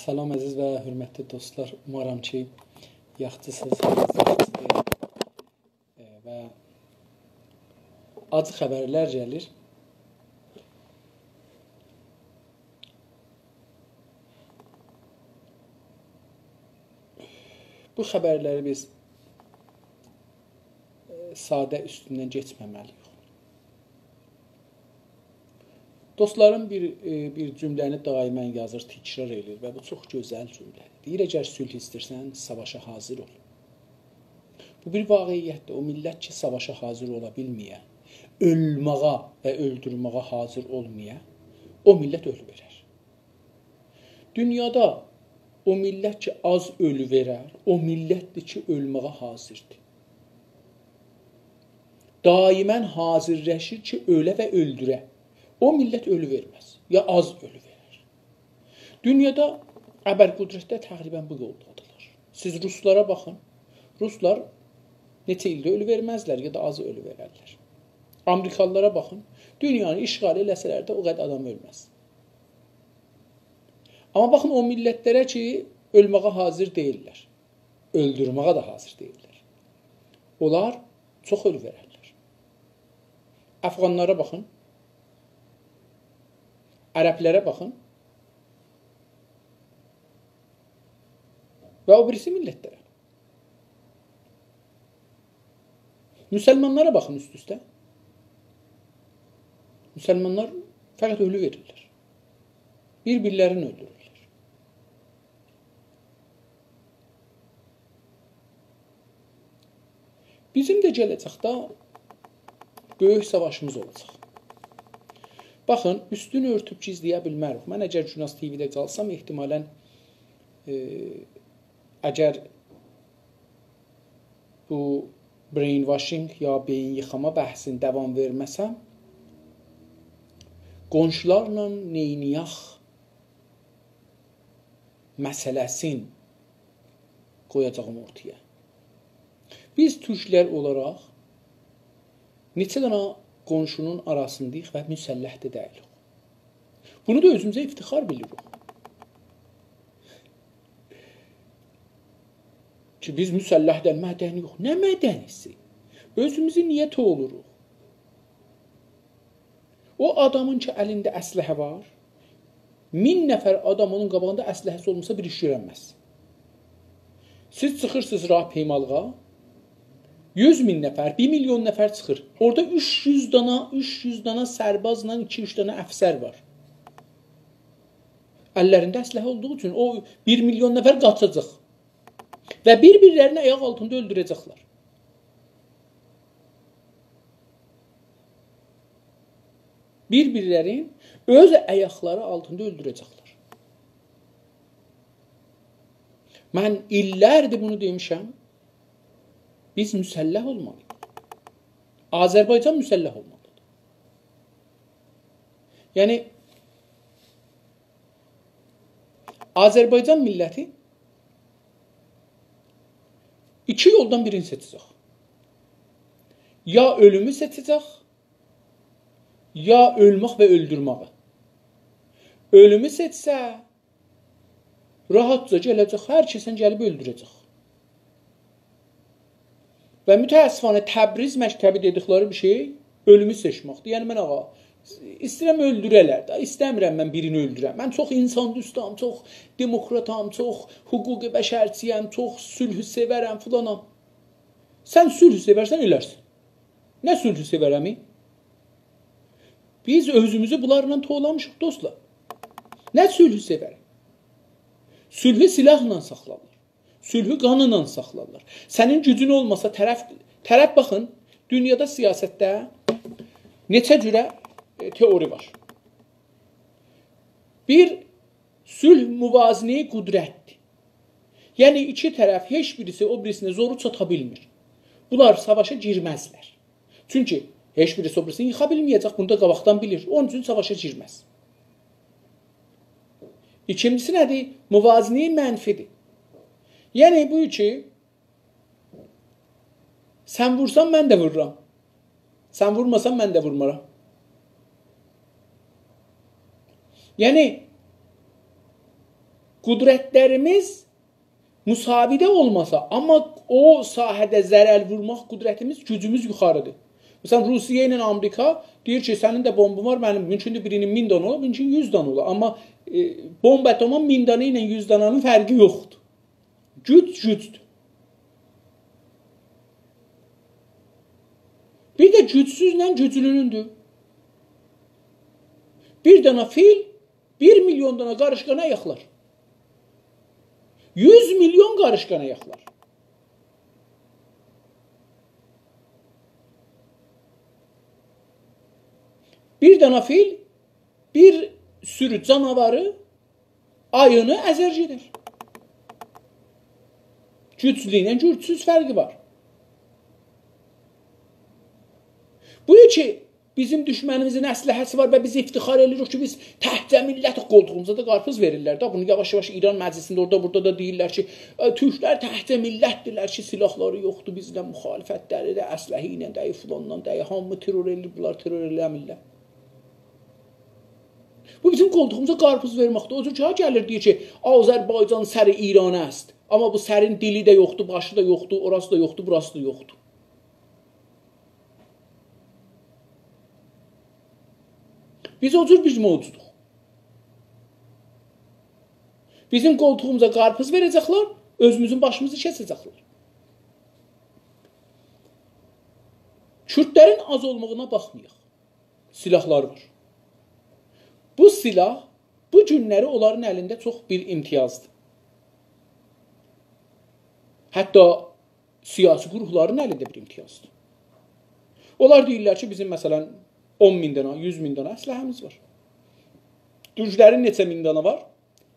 Salam əziz və hörmətli dostlar. Umarım ki, yaxşısınız, yaxşısınız və acı xəbərlər gəlir. Bu xəbərləri biz sadə üstündən keçməməliyik. Dostlarım bir cümləni daimən yazır, təkrar edir və bu çox gözəl cümlədir. Deyir, əgər sülh istəyirsən, savaşa hazır ol. Bu bir vaqiyyətdir. O millət ki, savaşa hazır ola bilməyə, ölməyə və öldürməyə hazır olmaya, o millət ölü verər. Dünyada o millət ki, az ölü verər, o millətdir ki, ölməyə hazırdır. Daimən hazırləşir ki, ölə və öldürə. O millət ölü verməz, ya az ölü verər. Dünyada əbər-qudrətdə təqribən bu yoldadırlar. Siz Ruslara baxın. Ruslar neçə ildə ölü verməzlər, ya da az ölü verərlər. Amerikalılara baxın. Dünyanı işğal eləsələr də o qədər adam ölməz. Amma baxın o millətlərə ki, ölməyə hazır deyirlər. Öldürməyə də hazır deyirlər. Onlar çox ölü verərlər. Əfqanlara baxın. Ərəblərə baxın və o birisi millətlərə. Müsəlmanlara baxın üst-üstə. Müsəlmanlar fəqət ölü verirlər. Bir-birlərini öldürürlər. Bizim də gələcəkdə böyük savaşımız olacaq. Baxın, üstünü örtüb gizləyə bilmərik. Mən əgər Cunas TV-də qalsam, ehtimalən əgər bu brainwashing ya beyin yıxama bəhsini davam verməsəm, qonşularla neyniyaq məsələsin qoyacağım ortaya. Biz türklər olaraq neçə dənə qonşunun arasındayıq və müsəlləh də deyilik. Bunu da özümüzə iftixar bilirik. Ki biz müsəlləhdən mədəni yox. Nə mədənisi? Özümüzü niyyət oluruq. O adamın ki əlində əsləhə var, 1000 nəfər adam onun qabağında əsləhəsi olmasa bir iş görənməz. Siz çıxırsınız rapeymalığa, 100.000 nəfər, 1 milyon nəfər çıxır. Orada 300 dana sərbazla 2-3 dana əfsər var. Əllərində əsləhə olduğu üçün o 1 milyon nəfər qaçacaq. Və bir-birlərini ayaq altında öldürəcəklər. Bir-birlərin öz ayaqları altında öldürəcəklər. Mən illərdir bunu demişəm. Biz müsəlləh olmalıyıq. Azərbaycan müsəlləh olmalıdır. Yəni, Azərbaycan milləti 2 yoldan birini seçəcək. Ya ölümü seçəcək, ya ölmək və öldürməyi. Ölümü seçsə, rahatca gələcək, hər kəsən gəlib öldürəcək. Və mütəəssifanə Təbriz məktəbi dedikləri bir şey ölümü seçməkdir. Yəni mən istəyirəm öldürələr də, istəmirəm mən birini öldürəm. Mən çox insandüstam, çox demokratam, çox hüquqi bəşərçiyəm, çox sülhü sevərəm filanam. Sən sülhü sevərsən ölərsən. Nə sülhü sevərəmi? Biz özümüzü bunlarla toğlamışıq dostlar. Nə sülhü sevərəm? Sülhü silahla saxlanır. Sülhü qanla saxlarlar. Sənin gücün olmasa tərəf baxın, dünyada siyasətdə neçə cürə teori var. Bir, sülh müvazini qüdrətdir. Yəni, iki tərəf heç birisi o birisinə zoru çata bilmir. Bunlar savaşa girməzlər. Çünki heç birisi o birisini yıxa bilməyəcək, bunu da qabaqdan bilir. Onun üçün savaşa girməz. İkincisi nədir? Müvazini mənfidir. Yəni bu ki, sən vursan mən də vururam. Sən vurmasan mən də vurmaram. Yəni qüdrətlərimiz müsavidə olmasa, amma o sahədə zərər vurmaq qüdrətimiz, gücümüz yuxarıdır. Məsələn, Rusiya ilə Amerika deyir ki, sənin də bombun var, mənim mümkündür birinin 1000 dana ola, mümkün 100 dana ola. Amma bomba atomun 1000 dana ilə 100 dananın fərqi yoxdur. Güc gücdür. Bir də gücsüzlə güclünündür. Bir dana fil 1 milyon dana qarışqana yaxlar. 100 milyon qarışqana yaxlar. Bir dana fil bir sürü canavarı ayını əzərcidir. Güclü ilə gücsüz fərqi var. Bu ki, bizim düşmənimizin əsləhəsi var və biz iftixar edirik ki, biz təhtə millət qoltuğumuza da qarpız verirlər. Da bunu yavaş-yavaş İran məclisində orada burada da deyirlər ki, Türklər təhtə millətdirlər ki, silahları yoxdur, bizlə müxalifətləri də əsləhi ilə dəyi filandan dəyi, hamı terror edir, bunlar terror eləmirlər. Bu bizim qoltuğumuza qarpız verməkdir. O cür ki, gəlir deyir ki, Azərbaycan səri İranə əst. Amma bu sərin dili də yoxdur, başı da yoxdur, orası da yoxdur, burası da yoxdur. Biz o cür bir mövcuduq. Bizim qoltuğumuza qarpız verəcəklər, özümüzün başımızı kəsəcəklər. Kürdlərin az olmağına baxmayaq. Silahlar var. Bu silah, bu günləri onların əlində çox bir imtiyazdır. Hətta siyasi qurumların əlində bir imtiyazdır. Onlar deyirlər ki, bizim məsələn 10 min dana, 100 min dana əsləhəmiz var. Türklərin neçə min dana var?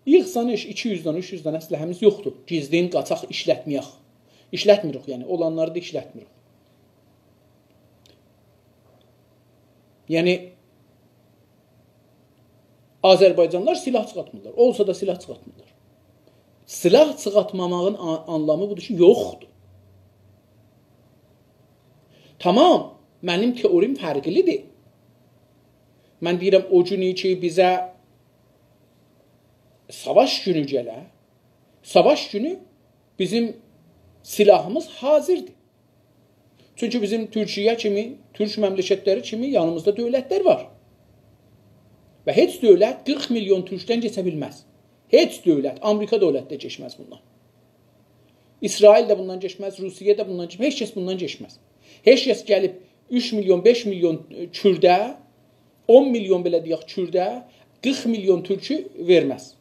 Yığsan 200 dana, 300 dana əsləhəmiz yoxdur. Gizlin, qaçaq işlətməyək. İşlətmirik, yəni olanları da işlətmirik. Yəni Azərbaycanlılar silah çıxartmırlar. Olsa da silah çıxartmırlar. Silah çıxartmamağın anlamı budur ki, yoxdur. Tamam, mənim teorim fərqlidir. Mən deyirəm, o günü ki, bizə savaş günü gələ, savaş günü bizim silahımız hazırdır. Çünki bizim Türkiyə kimi, Türk məmləkətləri kimi yanımızda dövlətlər var. Və heç dövlət 40 milyon Türkdən keçə bilməz. Heç dövlət, Amerika dövlət də keçməz bundan. İsrail də bundan keçməz, Rusiya da bundan keçməz, heç kəs bundan keçməz. Heç kəs gəlib 3 milyon, 5 milyon Kürdə, 10 milyon belə deyək Kürdə, 40 milyon Türkü verməz.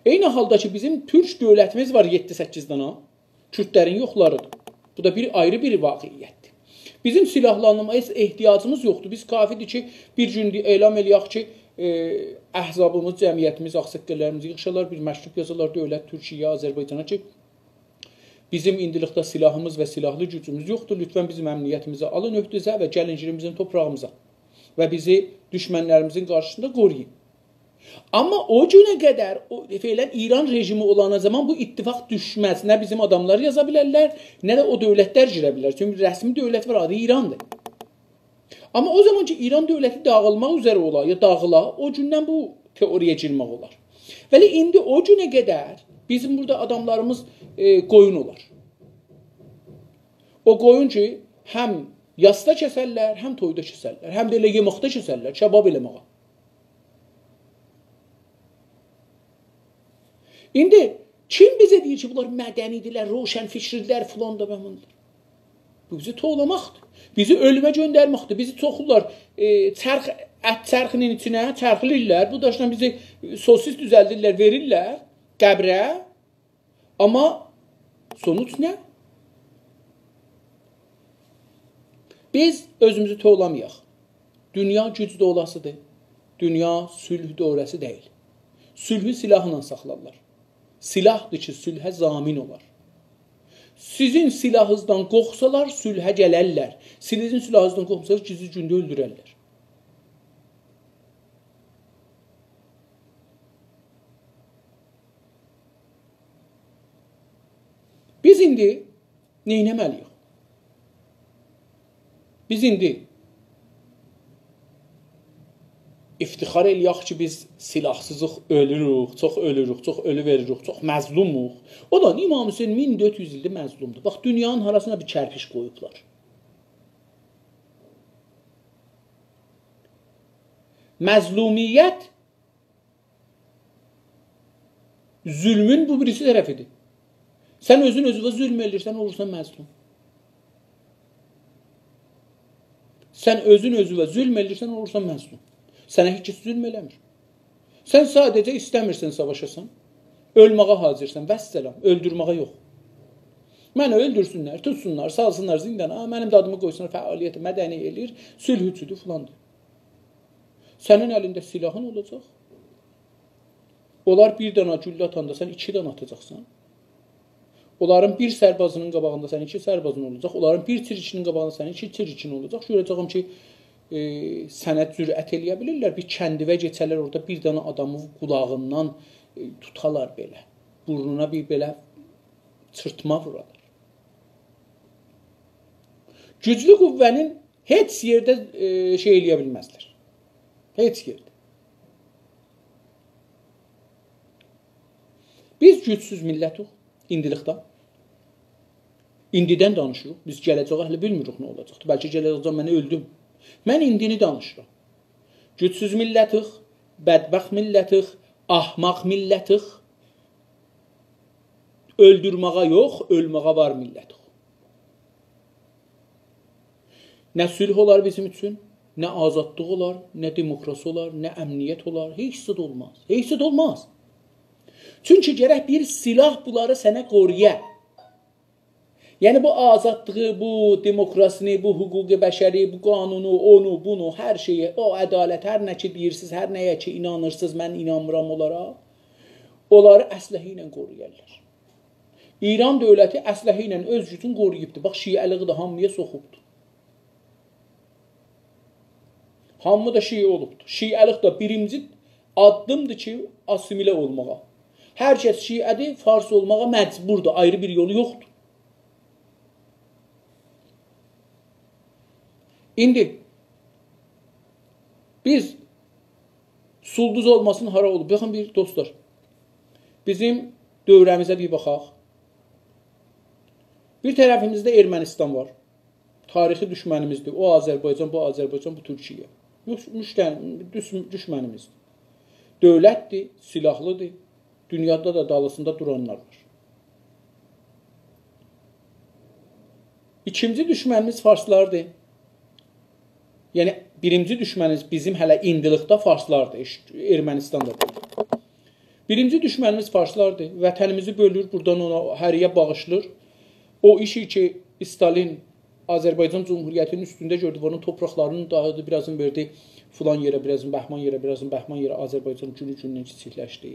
Eyni halda ki, bizim Türk dövlətimiz var 7-8 dana, Kürdlərin yoxlarıdır. Bu da ayrı bir vaqiyyətdir. Bizim silahlanmaya ehtiyacımız yoxdur. Biz kafidir ki, bir gün elan eləyək ki, əhzabımız, cəmiyyətimiz, ağsaqqallarımız yığışarlar, bir məktub yazarlar dövlət Türkiyə, Azərbaycana ki, bizim indilikdə silahımız və silahlı gücümüz yoxdur. Lütfən bizim əmniyyətimizi alın öhdünüzə və gəlin girimizin toprağımıza və bizi düşmənlərimizin qarşısında qoruyun. Amma o günə qədər fiilən İran rejimi olana zaman bu ittifaq düşməz. Nə bizim adamlar yaza bilərlər, nə də o dövlətlər girə bilər. Çünki rəsmi dövlət var, adı İrandır. Amma o zaman ki İran dövləti dağılmaq üzrə olar, ya dağıla, o gündən bu teoriya girmək olar. Vəli indi o günə qədər bizim burada adamlarımız qoyun olar. O qoyun ki, həm yasda kəsərlər, həm toyda kəsərlər, həm də elə yeməkdə kəsərlər, kebab eləməyə. İndi kim bizə deyir ki, bunlar mədənidirlər, roşən fikirlər filan da bəmandır. Bu bizi toğlamaqdır. Bizi ölümə göndərməkdir. Bizi çoxurlar ət çərxinin içinə çərxilirlər. Bu daşla bizi sosis düzəldirlər, verirlər qəbrə. Amma sonuç nə? Biz özümüzü toğlamayaq. Dünya gücdə olasıdır. Dünya sülh dövrəsi deyil. Sülhü silahla saxlarlar. Silahdır ki, sülhə zamin olar. Sizin silahınızdan qorxsalar, sülhə gələrlər. Sizin silahınızdan qorxsalar, sizi gündə öldürərlər. Biz indi neynəməliyik? Biz indi iftixar eləyək ki, biz silahsızıq, ölürük, çox ölürük, çox ölü veririk, çox məzlumuq. O da İmam Hüseyin 1400 ildir məzlumdur. Bax, dünyanın arasına bir kərpiş qoyublar. Məzlumiyyət zülmün bu birisi tərəfidir. Sən özün özünə zülm edirsən, olursan məzlum. Sən özün özünə zülm edirsən, olursan məzlum. Sənə heç kəs zülm eləmir. Sən sadəcə istəmirsən savaşasan, ölməyə hazırsan, vəssalam, öldürməyə yox. Məni öldürsünlər, tutsunlar, salsınlar zindana, mənim də adımı qoysunlar, fəaliyyəti mədəni eləyir, sülhüçüdür filandır. Sənin əlində silahın olacaq. Onlar bir dana güllə atanda sən 2 dana atacaqsan. Onların bir sərbazının qabağında sən 2 sərbazın olacaq. Onların bir çirkinin qabağında sən 2 çirkin olacaq. Görəcəyəm ki, sənə cürət eləyə bilirlər. Bir kəndivə geçərlər, orada bir dana adamı qulağından tutalar belə. Burnuna bir belə çırtma vurarlar. Güclü qüvvənin heç yerdə şey eləyə bilməzlər. Heç yerdə. Biz gücsüz millətik, indilikdə. İndidən danışırıq. Biz gələcək hələ bilmirik nə olacaqdır. Bəlkə gələcək mənə öldüm. Mən indini danışıram. Gücsüz millətik, bədbəxt millətik, ahmaq millətik. Öldürməyə yox, ölməyə var millətik. Nə sülh olar bizim üçün, nə azadlıq olar, nə demokrasi olar, nə əmniyyət olar. Heç zid olmaz. Heç zid olmaz. Çünki gərək bir silah bunları sənə qoruya. Yəni bu azadlığı, bu demokrasini, bu hüquqi bəşəri, bu qanunu, onu, bunu, hər şeyi, o ədalət, hər nə ki deyirsiniz, hər nəyə ki inanırsınız, mən inanmıram onlara, onları əsləhə ilə qoruyarlar. İran dövləti əsləhə ilə öz gücünü qoruyubdur. Bax, şiəliği də hamıya soxubdur. Hamı da şiə olubdur. Şiəliq da birinci addımdır ki, asimilə olmağa. Hər kəs şiədir, fars olmağa məcburdur. Ayrı bir yolu yoxdur. İndi biz sulduz olmasın hara olub. Baxın bir dostlar. Bizim dövrəmizə bir baxaq. Bir tərəfimizdə Ermənistan var. Tarixi düşmənimizdir. O Azərbaycan, bu Azərbaycan, bu Türkiyə. Düşmənimizdir. Dövlətdir, silahlıdır. Dünyada da dalısında duranlar var. İkinci düşmənimiz farslardır. Yəni, birinci düşmənimiz bizim hələ indilikdə farslardır. Ermənistanda deyil. Birinci düşmənimiz farslardır. Vətənimizi bölür, buradan ona həriyə bağışlır. O işi ki, Stalin Azərbaycan Cumhuriyyətinin üstündə gördü, onun torpaqlarını dağıdı, birazını verdi filan yerə, birazını Bəhman yerə, birazını Bəhman yerə. Azərbaycan günü-gündən kiçikləşdi.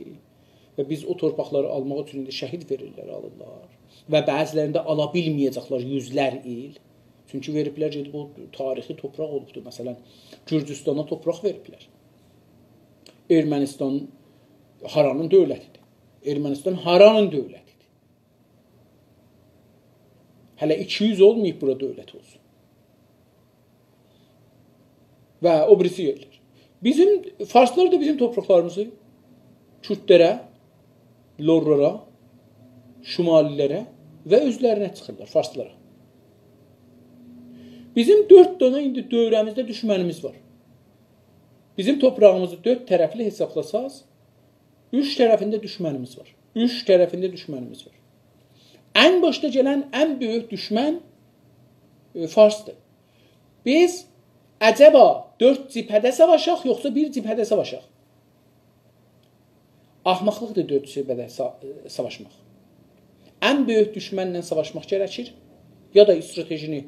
Və biz o torpaqları almaq üçün şəhid verirlər, alırlar. Və bəzilərində ala bilməyəcəklər 100-lər il. Çünki veriblər, gedib o tarixi torpaq olubdur. Məsələn, Gürcüstana torpaq veriblər. Ermənistan haranın dövlətidir. Ermənistan haranın dövlətidir. Hələ 200 olmayıb bura dövlət olsun. Və o birisi yerlər. Farslar da bizim torpaqlarımızı Kürdlərə, Lorlara, Şimalilərə və özlərinə çıxırlar, farslara. Bizim 4 dənə indi dövrəmizdə düşmənimiz var. Bizim torpağımızı 4 tərəfli hesablasaz, 3 tərəfində düşmənimiz var. 3 tərəfində düşmənimiz var. Ən başda gələn ən böyük düşmən Farsdır. Biz əcəba 4 cibhədə savaşaq, yoxsa 1 cibhədə savaşaq? Ahmaqlıqdır 4 cibhədə savaşmaq. Ən böyük düşmənlə savaşmaq gərəkir, ya da stratejini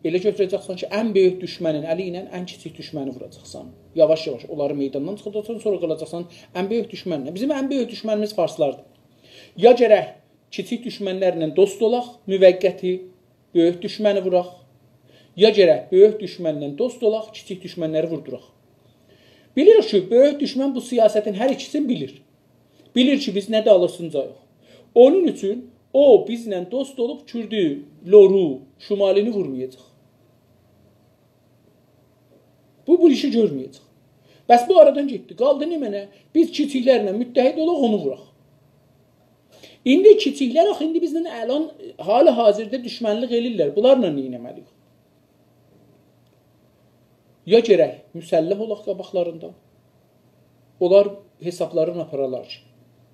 elə götürəcəksən ki, ən böyük düşmənin əli ilə ən kiçik düşməni vuracaqsan. Yavaş-yavaş onları meydandan çıxacaqsan, sonra qalacaqsan ən böyük düşmənlə. Bizim ən böyük düşmənimiz farslardır. Ya gərək kiçik düşmənlərlə dost olaq, müvəqqəti böyük düşməni vuraq. Ya gərək böyük düşmənlə dost olaq, kiçik düşmənləri vurduraq. Bilirik ki, böyük düşmən bu siyasətin hər ikisini bilir. Bilir ki, biz nədə alırsıncayıq. Onun üçün o bizlə dost olub Kürdü, Loru, Şimalini vurmayacaq. Bu işi görməyəcək. Bəs bu aradan getdi. Qaldı nə mənə? Biz kiçiklərlə müttəhid olaq, onu vuraq. İndi kiçiklər axı indi bizlə əlan hali-hazırda düşmənlik elirlər. Bunlarla nə etməliyik? Ya gərək müsəlləh olaq qabaqlarında. Onlar hesablarını aparalar ki,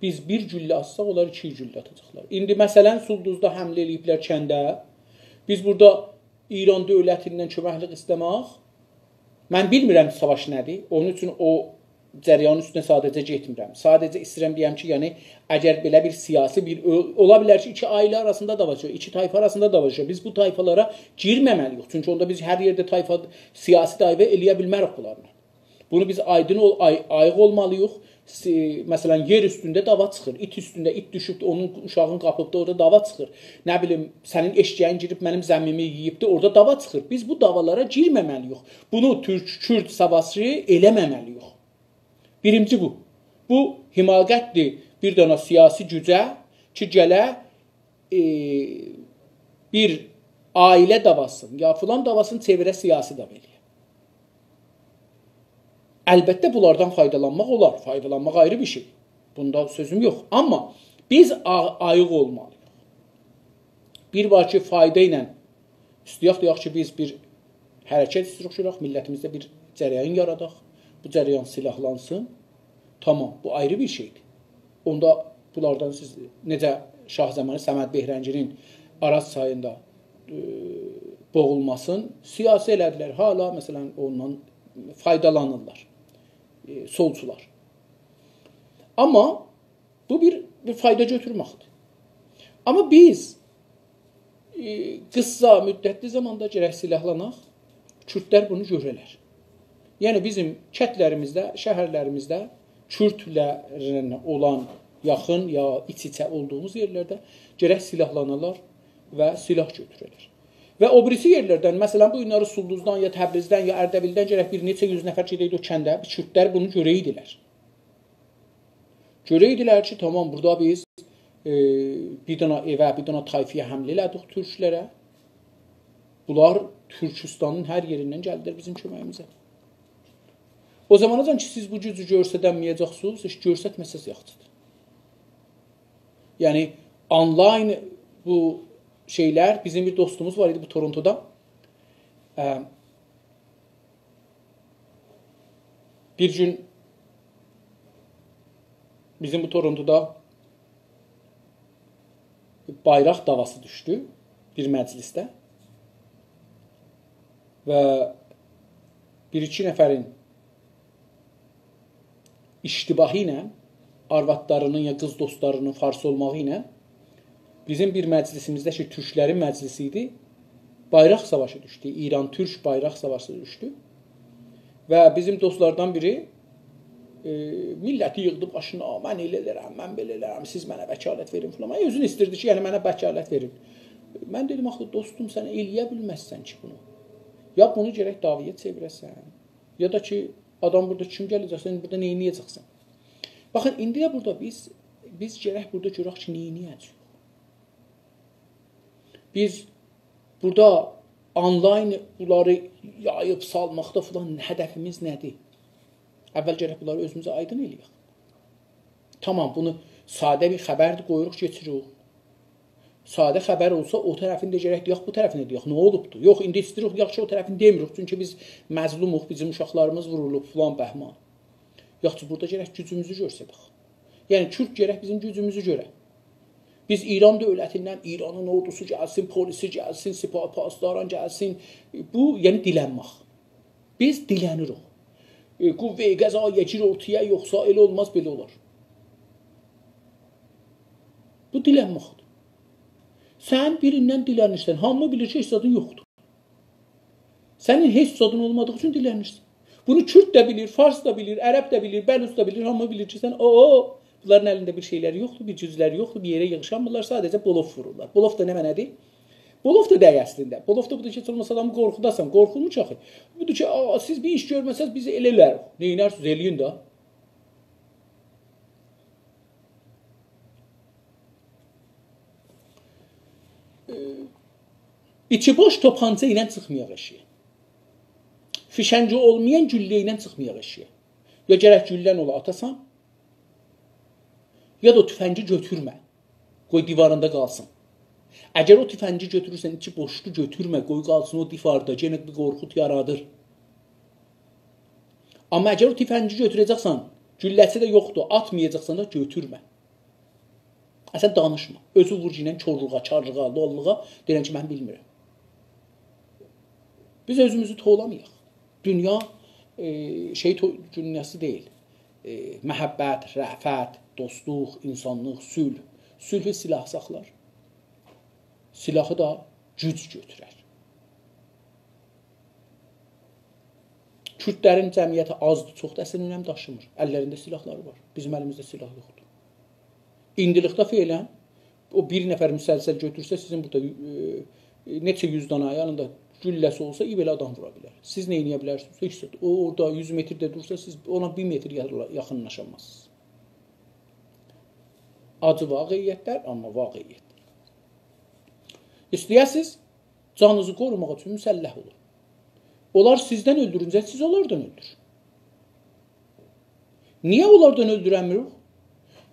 biz bir güllə atsaq, onlar 2 güllə atacaqlar. İndi məsələn Sulduzda həmlə eləyiblər kəndə. Biz burada İran dövlətindən köməklik istəmək. Mən bilmirəm savaş nədir. Onun üçün o cəryanın üstünə sadəcə getmirəm. Sadəcə istəyirəm deyəm ki, yəni əgər belə bir siyasi bir ola bilər ki, 2 ailə arasında davaşıyor, 2 tayfa arasında davaşıyor. Biz bu tayfalara girməməliyik. Çünki onda biz hər yerdə tayfa siyasi dava eləyə bilmərik bunlarla. Bunu biz ayıq olmalıyıq. Məsələn, yer üstündə dava çıxır. İt üstündə it düşüb, onun uşağın qapıbda, orada dava çıxır. Nə bilim, sənin eşkəyin girib mənim zəmmimi yeyibdi, orada dava çıxır. Biz bu davalara girməməliyik. Bunu türk-kürd savaşı eləməməliyik. Birinci bu. Bu himayətdir bir dənə siyasi gücə ki, gələ bir ailə davasını, ya filan davasını çevirə siyasi dava eləyir. Əlbəttə bunlardan faydalanmaq olar. Faydalanmaq ayrı bir şey. Bunda sözüm yox. Amma biz ayıq olmalıyıq. Bir var ki, fayda ilə istəyək deyək ki, biz bir hərəkət istəyək, millətimizdə bir cərəyan yaradaq. Bu cərəyan silahlansın. Tamam, bu ayrı bir şeydir. Onda bunlardan siz necə Şahzəmanı Səməd Behrənginin Araz çayında boğulmasın, siyasi elədilər. Hala məsələn ondan faydalanırlar. Solçular. Amma bu bir fayda götürməkdir. Amma biz qısa müddətli zamanda gərək silahlanaq, Kürdlər bunu görərlər. Yəni bizim kətlərimizdə, şəhərlərimizdə Kürdlərlə olan yaxın ya iç-içə olduğumuz yerlərdə gərək silahlanarlar və silah götürərlər. Və o birisi yerlərdən, məsələn, bu günləri Sulduzdan, ya Təbrizdən, ya Ərdəbildən gərək bir neçə yüz nəfər gedəydi o kəndə, Kürdlər bunu görəydilər. Görəydilər ki, tamam, burada biz bir dənə evə, bir dənə tayfiyə həmlə elədik türklərə. Bunlar Türkistanın hər yerindən gəldilər bizim köməyimizə. O zamanacan ki, siz bu gücü görsədənməyəcəksiniz, heç görsətməsəz yaxçıdır. Yəni, online bu şeylər, bizim bir dostumuz var idi bu Torontoda. Bir gün bizim bu Torontoda bayraq davası düşdü bir məclisdə və bir-iki nəfərin iştibahı ilə arvadlarının ya qız dostlarının fars olmağı ilə bizim bir məclisimizdə ki, türklərin məclisi idi, bayraq savaşı düşdü. İran-Türk bayraq savaşı düşdü. Və bizim dostlardan biri milləti yığdı başına, mən elə elərəm, mən belə elərəm, siz mənə vəkalət verin filan. Özün istirdi ki, yəni mənə vəkalət verin. Mən dedim, axı dostum, sən eləyə bilməzsən ki bunu. Ya bunu gərək davaya çevirəsən, ya da ki, adam burada kim gələcək, sən burada neyi yiyəcəksən? Baxın, indi də burada biz gərək burada görək ki, neyi yiyəcək? Biz burada online bunları yayıb salmaqda filan hədəfimiz nədir? Əvvəl gərək bunları özümüzə aydın eləyək. Tamam, bunu sadə bir xəbərdir, qoyuruq, geçirik. Sadə xəbər olsa o tərəfini də gərək deyək, bu tərəfini deyək. Nə olubdur? Yox, indi istəyirik, yaxşı o tərəfini demirik. Çünki biz məzlumuq, bizim uşaqlarımız vurulub filan bəhman. Yaxşı, burada gərək gücümüzü görsədək. Yəni, Kürd gərək bizim gücümüzü görə. Biz İran dövlətindən İranın ordusu gəlsin, polisi gəlsin, sipah pasdaran gəlsin. Bu, yəni dilənmək. Biz dilənirik. Qüvvə-i qəzaya gir ortaya, yoxsa elə olmaz, belə olar. Bu dilənməkdir. Sən birindən dilənirsən, hamı bilir ki, heç zadın yoxdur. Sənin heç zadın olmadığı üçün dilənirsən. Bunu Kürd də bilir, Fars da bilir, Ərəb də bilir, Bəlus da bilir, hamı bilir ki, sən bunların əlində bir şeyləri yoxdur, bir cüzləri yoxdur, bir yerə yığışanmırlar, sadəcə bolov vururlar. Bolov da nə mənədir? Bolov da dəy əslində. Bolov da budur ki, heç olmasa adamı qorxudasan, qorxulmu çaxır? Budur ki, siz bir iş görməsəz bizi elələr. Neynərsiniz, eləyin də. İçi boş tapanca ilə çıxmayaq eşiyə. Fişənci olmayan güllə ilə çıxmayaq eşiyə. Ya gərək güllən ola atasan, ya da o tüfəngi götürmə. Qoy divarında qalsın. Əgər o tüfəngi götürürsən, içi boşlu götürmə, qoy qalsın o divarda, yenə bir qorxut yaradır. Amma əgər o tüfəngi götürəcəksən, gülləsi də yoxdur, atmayacaqsan da götürmə. Sən danışma. Özü vur ilə korluğa, karlığa, lolluğa, deyən ki, mən bilmirəm. Biz özümüzü toğlamayaq. Dünya dünyası deyil. Məhəbbət, rəfət, dostluq, insanlıq, sülh. Sülhü silah saxlar. Silahı da güc götürər. Kürdlərin cəmiyyəti azdır, çoxdur, əslən önəm daşımır. Əllərində silahları var. Bizim əlimizdə silah yoxdur. İndilikdə feylən, o bir nəfər müsəlsəl götürsə, sizin burada neçə 100 dana yanında gülləsi olsa, belə adam vura bilər. Siz nə eləyə bilərsiniz? Heç o orada 100 metrdə dursa, siz ona 1 metr yaxınlaşamazsınız. Acı vaqiyyətlər, amma vaqiyyətlər. İstəyəsiz, canınızı qorumaq üçün müsəlləh olur. Onlar sizdən öldürüncə, siz onlardan öldür. Niyə onlardan öldürəmirik?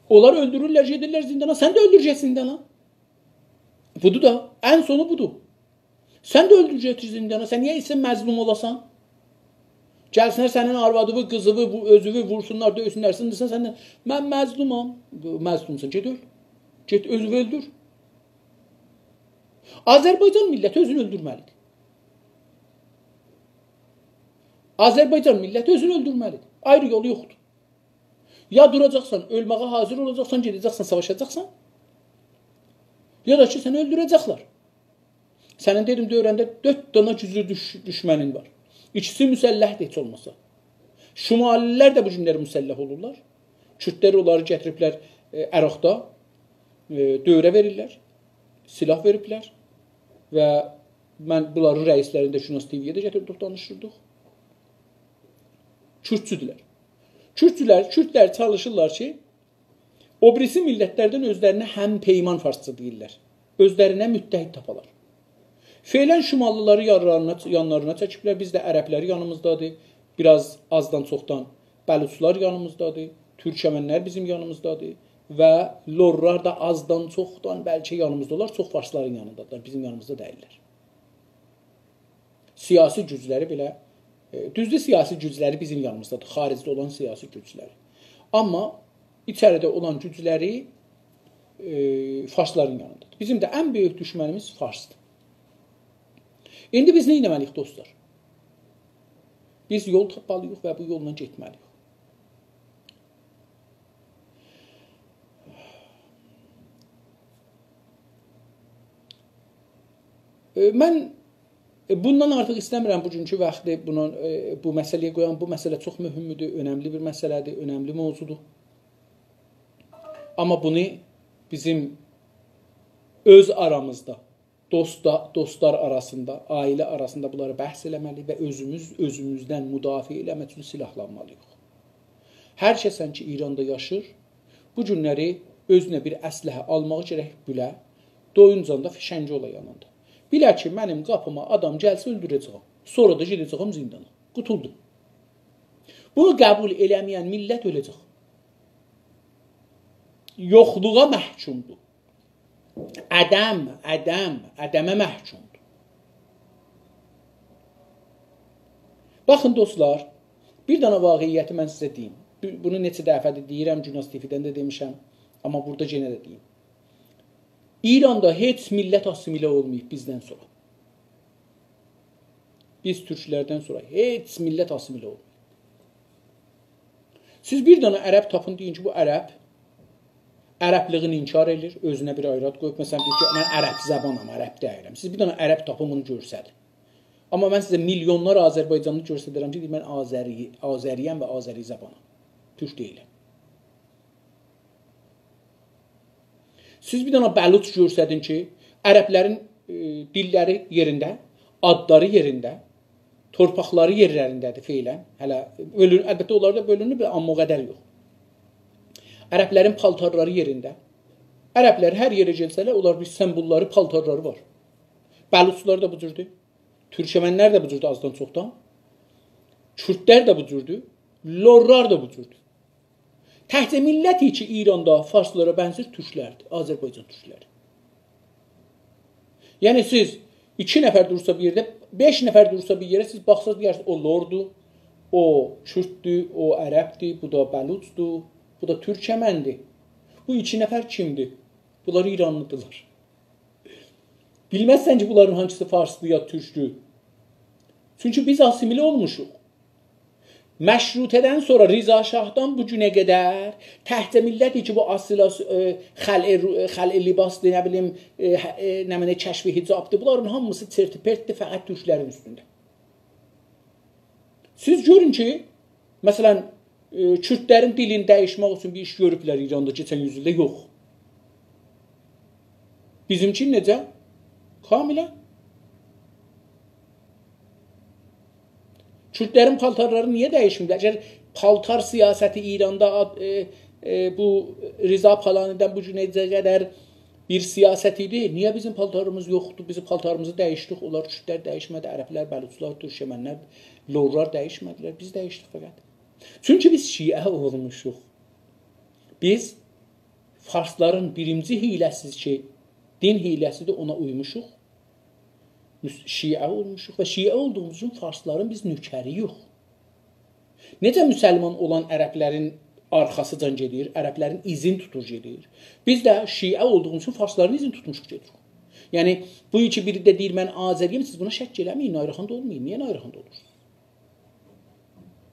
Onlar öldürürlər, gedirlər zindana, sən də öldürəcəksin zindana. Budur da, ən sonu budur. Sən də öldürəcəksin zindana, sən niyə isə məzlum olasan? Gəlsinlər sənin arvadını, qızını, özünü vursunlar, döysünlər, sən də, mən məzlumam. Məzlumsan, get öl. Get özünü öldür. Azərbaycan milləti özünü öldürməlidir. Azərbaycan milləti özünü öldürməlidir. Ayrı yolu yoxdur. Ya duracaqsan, ölməyə hazır olacaqsan, gedəcəksən, savaşacaqsan. Ya da ki, səni öldürəcəklər. Sənin dedim dövrəndə 4 dana güclü düşmənin var. İkisi müsəlləhdir heç olmasa. Şumalilər də bu günləri müsəlləh olurlar. Kürdlər onları gətiriblər Əraqda, dövrə verirlər, silah veriblər və mən bunların rəislərində Şünas TV-yə də gətirib danışırdıq. Kürdçüdülər. Kürdlər çalışırlar ki, o birisi millətlərdən özlərinə həm peyman farsça deyirlər. Özlərinə müttəhid tapalar. Feylən Şumallıları yanlarına çəkiblər. Biz də ərəbləri yanımızdadır. Biraz azdan çoxdan Bəluçlar yanımızdadır. Türkəmənlər bizim yanımızdadır. Və Lorlar da azdan çoxdan bəlkə yanımızdalar. Çox farsların yanındadır. Bizim yanımızda deyirlər. Siyasi gücləri belə, düzdür siyasi gücləri bizim yanımızdadır. Xaricdə olan siyasi gücləri. Amma içəridə olan gücləri farsların yanındadır. Bizim də ən böyük düşmənimiz Farsdır. İndi biz nə etməliyik dostlar? Biz yol tapmalıyıq və bu yolla getməliyik. Mən bundan artıq istəmirəm bugünkü vaxtı bu məsələyə qoyan. Bu məsələ çox mühümdür, önəmli bir məsələdir, önəmli mövzudur. Amma bunu bizim öz aramızda, dostlar arasında, ailə arasında bunları bəhs eləməli və özümüzdən müdafiə eləmək üçün silahlanmalıyıq. Hər kəsən ki, İranda yaşır, bu günləri özünə bir əsləhə almağı gərək bilə, doyuncanda fişəngi ola yanında. Bilə ki, mənim qapıma adam gəlsə öldürəcəm, sonra da gedəcəm zindana. Qutuldum. Bunu qəbul eləməyən millət öləcək. Yoxluğa məhkumdur. Ədəmə məhkumdur. Baxın dostlar, bir dana vaqiyyəti mən sizə deyim. Bunu neçə dəfədir deyirəm, Günas TV-dən də demişəm, amma burada yenə də deyim. İranda heç millət asimilə olmayıb bizdən sonra. Biz türklərdən sonra heç millət asimilə olmayıb. Siz bir dana ərəb tapın, deyin ki, bu ərəbliğini inkar edir, özünə bir ayrad qoyub. Məsələn, deyir ki, mən ərəb zəbanam, ərəb deyirəm. Siz bir dana ərəb tapın, bunu görsədin. Amma mən sizə milyonlar Azərbaycanlı görsədirəm ki, mən Azəriyəm və Azəri zəbanam. Türk deyiləm. Siz bir dana Bəluç görsədin ki, ərəblərin dilləri yerində, adları yerində, torpaqları yerlərindədir feylən. Əlbəttə, onlar da bölünür, amma o qədər yox. Ərəblərin paltarları yerində. Ərəblər hər yerə gelsələr, onlar bir sembolları, paltarları var. Bəluçlar da bu cürdür. Türkəmənlər də bu cürdür azdan çoxdan. Kürdlər də bu cürdür. Lorlar da bu cürdür. Təhcə milləti ki, İranda farslara bənzər türklərdir, Azərbaycan türkləri. Yəni siz 2 nəfər dursa bir yerdə, 5 nəfər dursa bir yerə, siz baxsınız deyirsiniz, o lordur, o kürddür, o ərəbdir, bu da bəlucdur, bu da türkəməndir. Bu 2 nəfər kimdir? Bunlar İranlıdırlar. Bilməzsən ki, bunların hansısı farsdır ya türkdür. Çünki biz asimilə olmuşuq. Məşrutədən sonra Rıza Şahdan bu günə qədər təhcə milləti ki, bu asıla xəl-i libasdır, nə bilim, nə kəşfi hicabdır. Bunların hamısı sertipertdir, fəqət türklərin üstündə. Siz görün ki, məsələn, Kürdlərin dilini dəyişmək üçün bir iş görüblər İranda keçən yüzüldə, yox. Bizimki necə? Kamilə. Kürdlərin paltarları niyə dəyişmir? Əgər paltar siyasəti İranda bu Rıza Palani'dən bu günə qədər bir siyasət idi, niyə bizim paltarımız yoxdur? Bizim paltarımızı dəyişdik, onlar Kürdlər dəyişmədi, ərəblər, bəluclar, türkmənlər, lorlar dəyişmədilər, biz dəyişdik fəqət. Çünki biz şiə olmuşuq. Biz farsların birinci hiləsiz ki, din hiləsidir, ona uymuşuq. Şiə olmuşuq və şiə olduğumuz üçün farsların biz nökəri yox. Necə müsəlman olan ərəblərin arxasıcan gedir, ərəblərin izin tutur gedir. Biz də şiə olduğumuz üçün farsların izin tutmuşuq gedir. Yəni, bu iki biri də deyir, mən Azəriyəm, siz buna şək eləməyin, nayrıxanda olmayın. Niyə nayrıxanda olursunuz?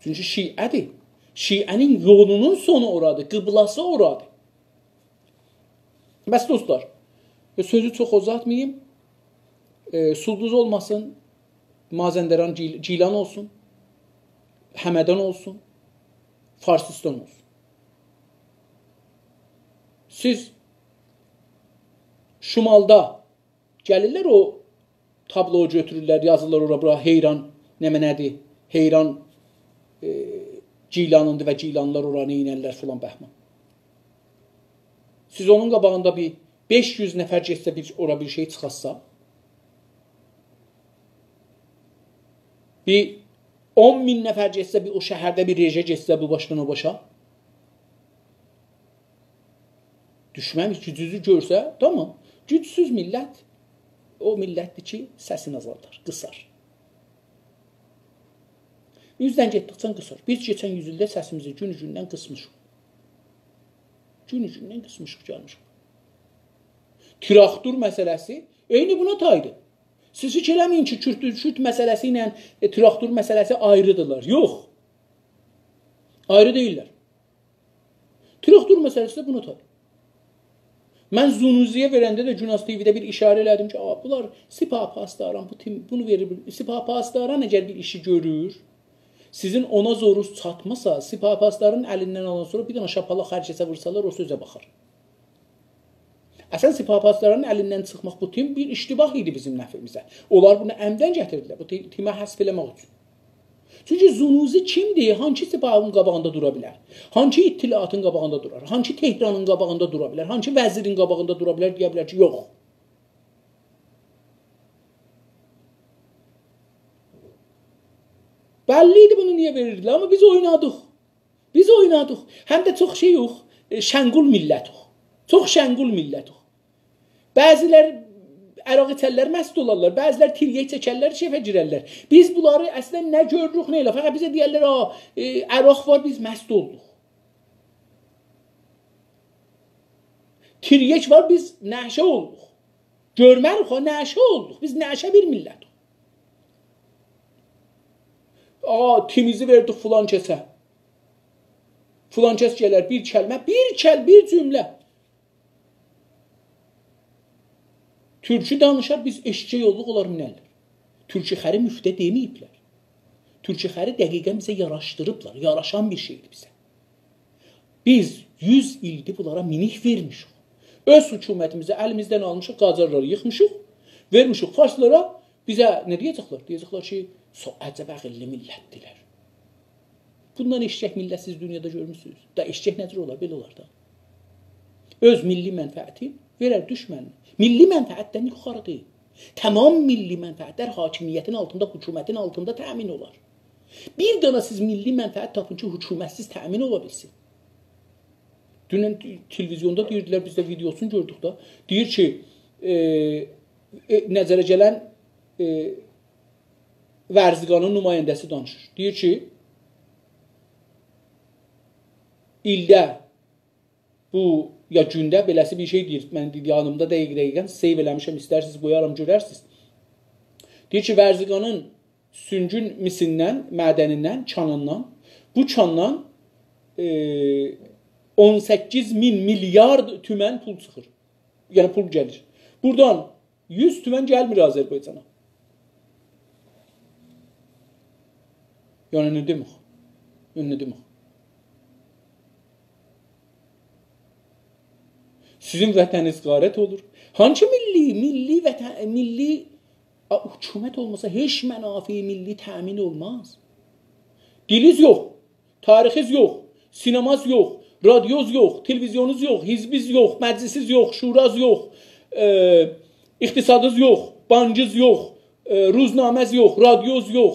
Çünki şiədir. Şiənin yolunun sonu oradır, qıblası oradır. Bəs dostlar, sözü çox uzatmayayım. Sulduz olmasın, Mazəndəran Cilan olsun, Həmədan olsun, Farsistan olsun. Siz Şimalda gəlirlər, o tabloyu götürürlər, yazırlar ora-bura, Heyran nədir, Heyran Cilanındır və Cilanlar ora neynərlər filan bəhman. Siz onun qabağında bir 500 nəfər getsə ora bir şey çıxarsa, bir 10.000 nəfər getsə, o şəhərdə bir reje getsə bu başdan o başa, düşmən gücüzü görsə, tamam, gücsüz millət, o millətdir ki, səsini azaldar, qısar. Yüzdən getdikcə qısar. Biz keçən yüzüldə səsimizi gün-gündən qısmışıq. Gün-gündən qısmışıq, gəlmişik. Traktor məsələsi eyni buna taydı. Siz hiç eləməyin ki, Kürt məsələsi ilə traktor məsələsi ayrıdırlar. Yox. Ayrı deyirlər. Traktor məsələsi də buna tabi. Mən Zunuziyə verəndə də Günas TV-də bir işarə elədim ki, bunlar Sipah Pastaran bunu verir. Sipah Pastaran əgər bir işi görür, sizin ona zorunuz çatmasa, Sipah Pastaranın əlindən alan sonra bir dənə şapala xərcəsə vursalar, o sözə baxar. Əsən Sipah Pastaranın əlindən çıxmaq bu tim bir iştibah idi bizim nəfimizə. Onlar bunu əmdən gətirdilər, bu timə həsf eləmək üçün. Çünki Zunuzi kimdir? Hangi Sipahın qabağında dura bilər? Hangi ittilaatın qabağında durar? Hangi Tehranın qabağında dura bilər? Hangi vəzirin qabağında dura bilər? Deyə bilər ki, yox. Bəlli idi bunu niyə verirdilər, amma biz oynadıq. Biz oynadıq. Həm də çox şey yox, şəngul millətik. Çox şəngul millətik. Bəzilər əraq içərlər, məst olarlar. Bəzilər tiryək çəkərlər, şefə girərlər. Biz bunları əslən nə görürük, nə elə. Fəqət bizə deyərlər, əraq var, biz məst olduq. Tiryək var, biz nəşə olduq. Görmərik, nəşə olduq. Biz nəşə bir millətik. Timizi verdik filan kəsə. Filan kəs gələr, bir kəlmə, bir cümlə. Türkü danışar, biz eşkə yolluq, onlar minərlər. Türkü xəri müftə deməyiblər. Türkü xəri dəqiqən bizə yaraşdırıblar, yaraşan bir şeydir bizə. Biz 100 ildir bunlara minik vermişik. Öz hökumətimizə əlimizdən almışıq, qacarları yıxmışıq, vermişik farslara, bizə nə deyəcəklər? Deyəcəklər ki, əcəb əqilli millətdirlər. Bundan eşkək millət siz dünyada görmüşsünüz. Da eşkək nədir olar? Belə olar da. Öz milli mənfəəti verər düşmənini. Milli mənfəətdən yuxarı deyil. Tamam milli mənfəətlər hakimiyyətin altında, hökumətin altında təmin olar. Bir dana siz milli mənfəət tapın ki, hökumətsiz təmin ola bilsin. Dünən televizyonda deyirdilər, biz də videosunu gördük da. Deyir ki, nəzərə gələn Vərziqanın nümayəndəsi danışır. Deyir ki, ildə bu ya gündə beləsi bir şey deyir. Mən yanımda dəqiq-dəqiqən seyv eləmişəm, istərsiniz qoyaram, görərsiniz. Deyir ki, Vərziqanın süngün misindən, mədənindən, çanından, bu çandan 18 min milyard tümən pul çıxır. Yəni pul gəlir. Buradan 100 tümən gəlmir Azərbaycana. Yəni nə demək? Nə demək? Sizin vətəniniz qarət olur. Hangi milli vətən, milli hökumət olmasa heç mənafi milli təmin olmaz. Diliz yox, tarixiz yox, sinemas yox, radyoz yox, televizyonuz yox, hizbiz yox, məclisiz yox, şuraz yox, iqtisadız yox, bancız yox, ruznaməz yox, radyoz yox,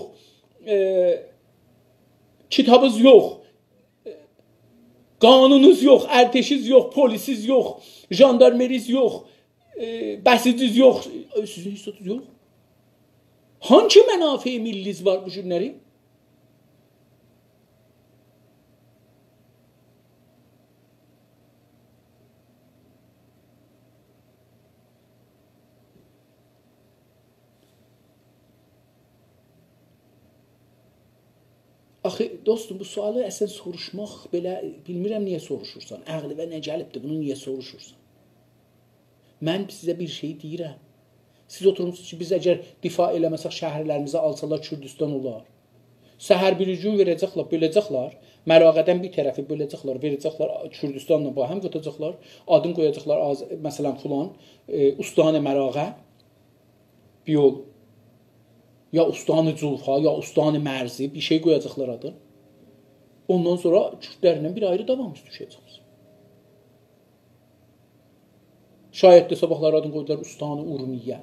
kitabız yox, qanunuz yox, ərteşiz yox, polisiz yox, jandarmeriz yox, bəsiciz yox, sizin istatınız yox. Hangi mənafi milliz var bu günləri? Axı, dostum, bu sualı əsən soruşmaq belə, bilmirəm niyə soruşursan. Əqlivə nə gəlibdir, bunu niyə soruşursan? Mən sizə bir şey deyirəm. Siz oturmuşsunuz ki, biz əgər difa eləməsək şəhərlərimizə alsalar Kürdistan olar. Səhər bir gün verəcəklər, böləcəklər. Mərağədən bir tərəfi böləcəklər, verəcəklər Kürdistanla bahəm qatacaqlar. Adını qoyacaqlar, məsələn, filan, Ustanı Mərağa, bir yol. Ya Ustanı Culfa, ya Ustanı Mərzi, bir şey qoyacaqlar adı. Ondan sonra Kürdlərlə bir ayrı davamız düşəcək. Şayət də sabahlar adını qoydular Ustanı Urmiyə.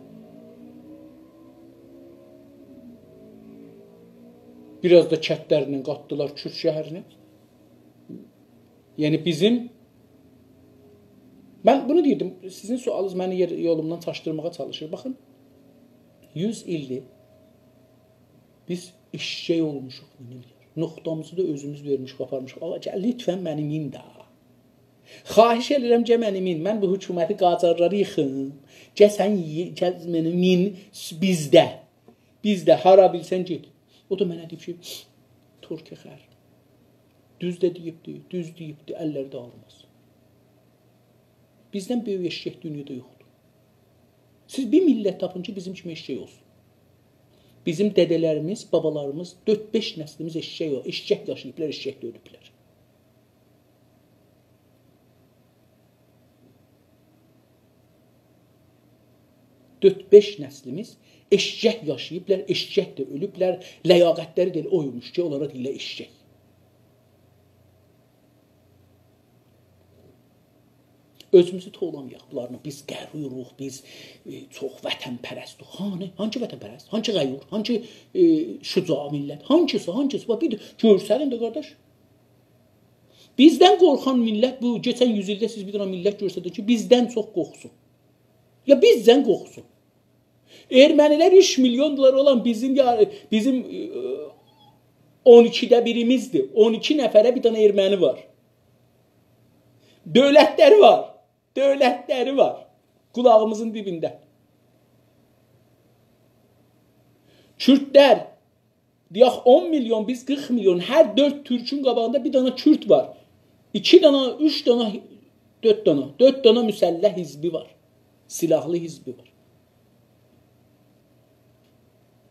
Biraz da kətlərlə qatdılar Kürd şəhərini. Yəni bizim, mən bunu deyirdim, sizin sualınız məni yolumdan çaşdırmağa çalışır. Baxın, 100 ildir biz işçək olmuşuq. Nöqtamızı da özümüz vermişik, aparmışıq. Gəl, lütfən mənim in də. Xahiş edirəm ki, mənim in. Mən bu hökuməti qacarları yıxım. Gəl, sən mənim in bizdə. Bizdə, hara bilsən get. O da mənə deyib ki, Türkiyə xər. Düz də deyibdir, düz deyibdir, əlləri də almaz. Bizdən böyük eşək dünyada yoxdur. Siz bir millət tapın ki, bizim kimi eşək olsun. Bizim dədələrimiz, babalarımız, 4-5 nəslimiz eşək yox. Eşək yaşayıblar, eşək də ölüblər. Dörd-beş nəslimiz eşək yaşayıblar, eşək də ölüblər, ləyaqətləri də oymuş ki, onlara deyilə eşək. Özümüzü toğlamayaq bunlarını. Biz qəruyuruq, biz çox vətənpərəstuq. Hangi vətənpərəst? Hangi qayur? Hangi şüca millət? Hangisi? Bir də görsənin də qardaş. Bizdən qorxan millət bu, geçən 100 ildə siz bir dənə millət görsədin ki, bizdən çox qorxsun. Ya bizdən qorxsun. Ermənilər 3 milyon dolar olan bizim 12'də birimizdir. 12 nəfərə bir dənə erməni var. Dövlətləri var. Dövlətləri var. Qulağımızın dibində. Kürdlər, deyək 10 milyon, biz 40 milyon. Hər 4 türkün qabağında bir dənə Kürd var. 2 dənə, 3 dənə, 4 dənə. 4 dənə müsəlləh hizbi var. Silahlı hizbi var.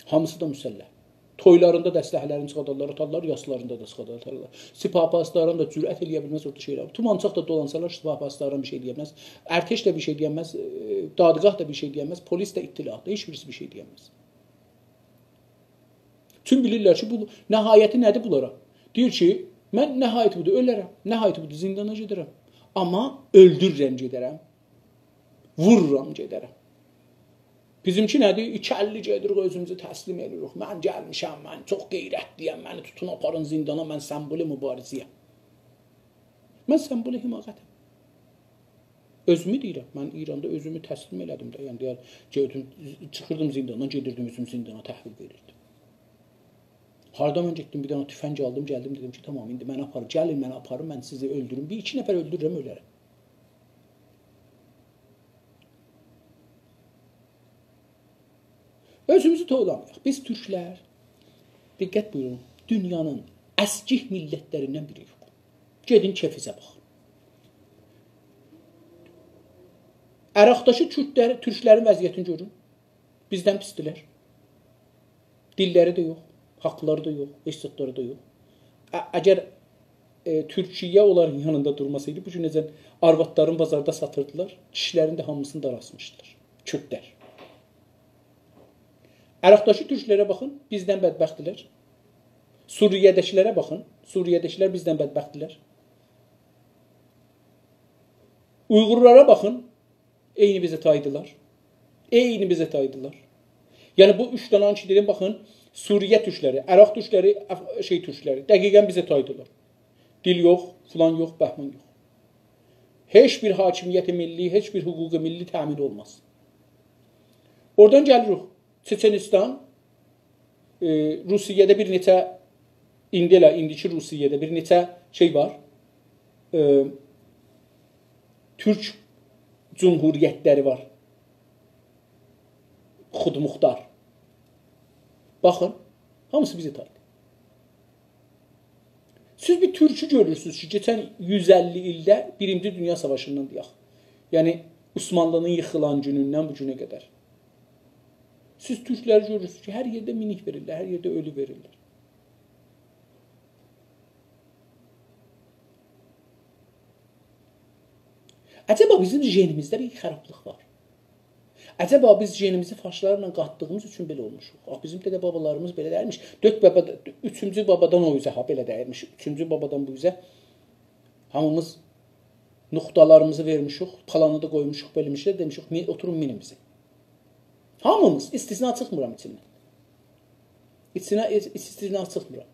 Hamısı da müsəlləh. Toylarında da silahlarını çıxadarlar, atarlar, yaslarında da çıxadarlar. Sipah-paslardan da cürət eləyə bilməz orada şeylər. Tumancaq da dolansalar, sipah-paslardan bir şey deyəməz. Ərteş də bir şey deyəməz, dadgah da bir şey deyəməz, polis də ittilaat da, heç birisi bir şey deyəməz. Tüm bilirlər ki, bu nəhayəti nədir bunlara? Deyir ki, mən nəhayəti budur, ölərəm, nəhayəti budur, zindana gedərəm. Amma öldürürəm gedərəm, vururam gedərəm. Bizimki nədir? İçəlli gedirik, özümüzü təslim edirik. Mən gəlmişəm, mən çox qeyrətliyəm, məni tutun aparın zindana, mən səmboli mübariziyəm. Mən səmboli himayətəm. Özümü deyirəm, mən İranda özümü təslim elədim də. Yəni, çıxırdım zindandan, gedirdim özüm zindana təhvil verirdim. Harada mən getdim, bir dənə tüfəng aldım, gəldim, dedim ki, tamam, indi məni aparın, gəlin məni aparın, mən sizi öldürüm. Bir iki nəfər öldürürəm, ölərəm. Özümüzü toğlamayaq. Biz Türklər, diqqət buyurun, dünyanın əskih millətlərindən biri yox. Gedin kefizə baxın. Əraqdakı türklərin vəziyyətini görün. Bizdən pisdilər. Dilləri də yox, haqları da yox, eşsatları da yox. Əgər Türkiyə onların yanında durmasaydı, bu gün necə arvadların bazarda satırdılar, kişilərin də hamısını da rasmışdılar. Kürtlər. Əraqdakı türklərə baxın, bizdən bədbəxtdilər. Suriyədəkilərə baxın, Suriyədəkilər bizdən bədbəxtdilər. Uyğurlara baxın, eyni bizə taydılar. Eyni bizə taydılar. Yəni bu üç dənə ki dedim, baxın, Suriyə türkləri, Əraq türkləri, türkləri, dəqiqən bizə taydılar. Dil yox, filan yox, bəhman yox. Heç bir hakimiyyəti milli, heç bir hüquqi milli təmin olmaz. Oradan gəlirik. Çeçenistan, Rusiyədə bir neçə, indiki Rusiyədə bir neçə var. Türk cumhuriyyətləri var. Xudmuxtar. Baxın, hamısı bizi taydı. Siz bir türkü görürsünüz ki, geçən 150 ildə Birinci Dünya Savaşından deyək. Yəni, Osmanlının yıxılan günündən bu günə qədər. Siz türkləri görürsünüz ki, hər yerdə minik verirlər, hər yerdə ölü verirlər. Əcəba bizim genimizdə bir xərablıq var. Əcəba biz genimizi faşlarla qatdığımız üçün belə olmuşuq. Bizim dədə babalarımız belə dəyirmiş. 3-cü babadan o üzə belə dəyirmiş. 3-cü babadan bu üzə hamımız nöqtalarımızı vermişik, talanı da qoymuşuq, bölmüşlər, demişik, oturun minimizi. Hamımız, istisna çıxmıram içindən. İstisna çıxmıram.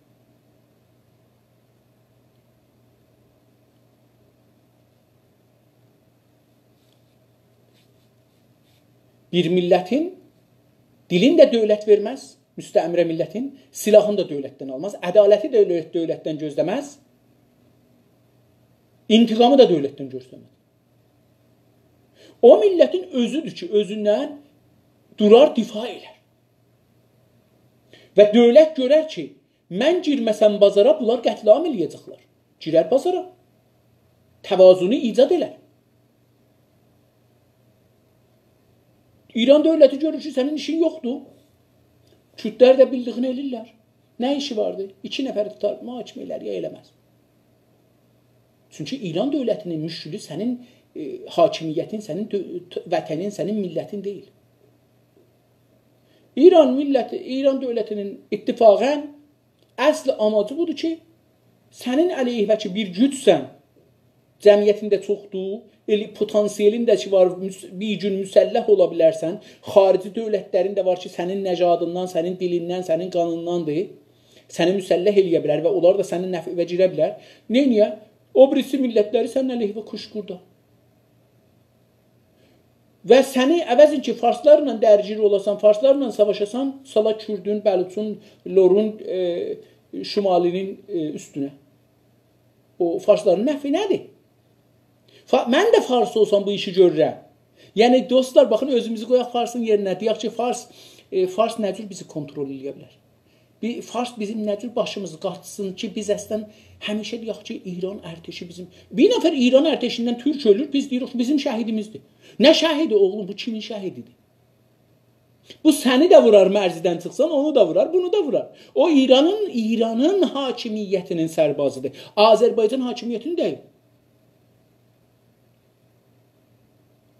Bir millətin dilin də dövlət verməz, müstəmrə millətin, silahını da dövlətdən almaz, ədaləti də dövlətdən gözləməz, intiqamı da dövlətdən gözləməz. O millətin özüdür ki, özündən durar, difa elər. Və dövlət görər ki, mən girməsəm bazara, bunlar qətlam eləyəcəklər. Girər bazara. Təvazunu icad elər. İran dövləti görür ki, sənin işin yoxdur. Kürtlər də bildiyini elirlər. Nə işi vardı? 2 nəfəri tutar, mühakimə elər, ya eləməz. Çünki İran dövlətinin müşkülü sənin hakimiyyətin, sənin vətənin, sənin millətin deyil. İran dövlətinin ittifaqən əsl amacı budur ki, sənin əleyhvəki bir gücsən, cəmiyyətində çoxdur, potansiyelin də ki var, bir gün müsəlləh ola bilərsən, xarici dövlətlərin də var ki, sənin nəcadından, sənin dilindən, sənin qanındandır, səni müsəlləh eləyə bilər və onlar da sənin nəfivə girə bilər. Neyniyə? O birisi millətləri sənin əleyhvə kuşqurda. Və səni əvəzin ki, farslarla dərgir olasan, farslarla savaşasan, sala Kürdün, Bəluçun, Lorun, Şimalinin üstünə. O farsların nəfi nədir? Mən də fars olsam bu işi görürəm. Yəni, dostlar, baxın, özümüzü qoyaq farsın yerinə. Deyək ki, fars nə cür bizi kontrol edə bilər? Fars bizim nə cür başımızı qaçsın ki, biz əslən həmişə deyək ki, İran ərteşi bizim... Bir nəfər İran ərteşindən türk ölür, biz deyirik, bizim şəhidimizdir. Nə şəhidi oğlum, bu kimin şəhididir? Bu səni də vurar, mərzidən çıxsan, onu da vurar, bunu da vurar. O İranın hakimiyyətinin sərbazıdır. Azərbaycan hakimiyyətinin deyil.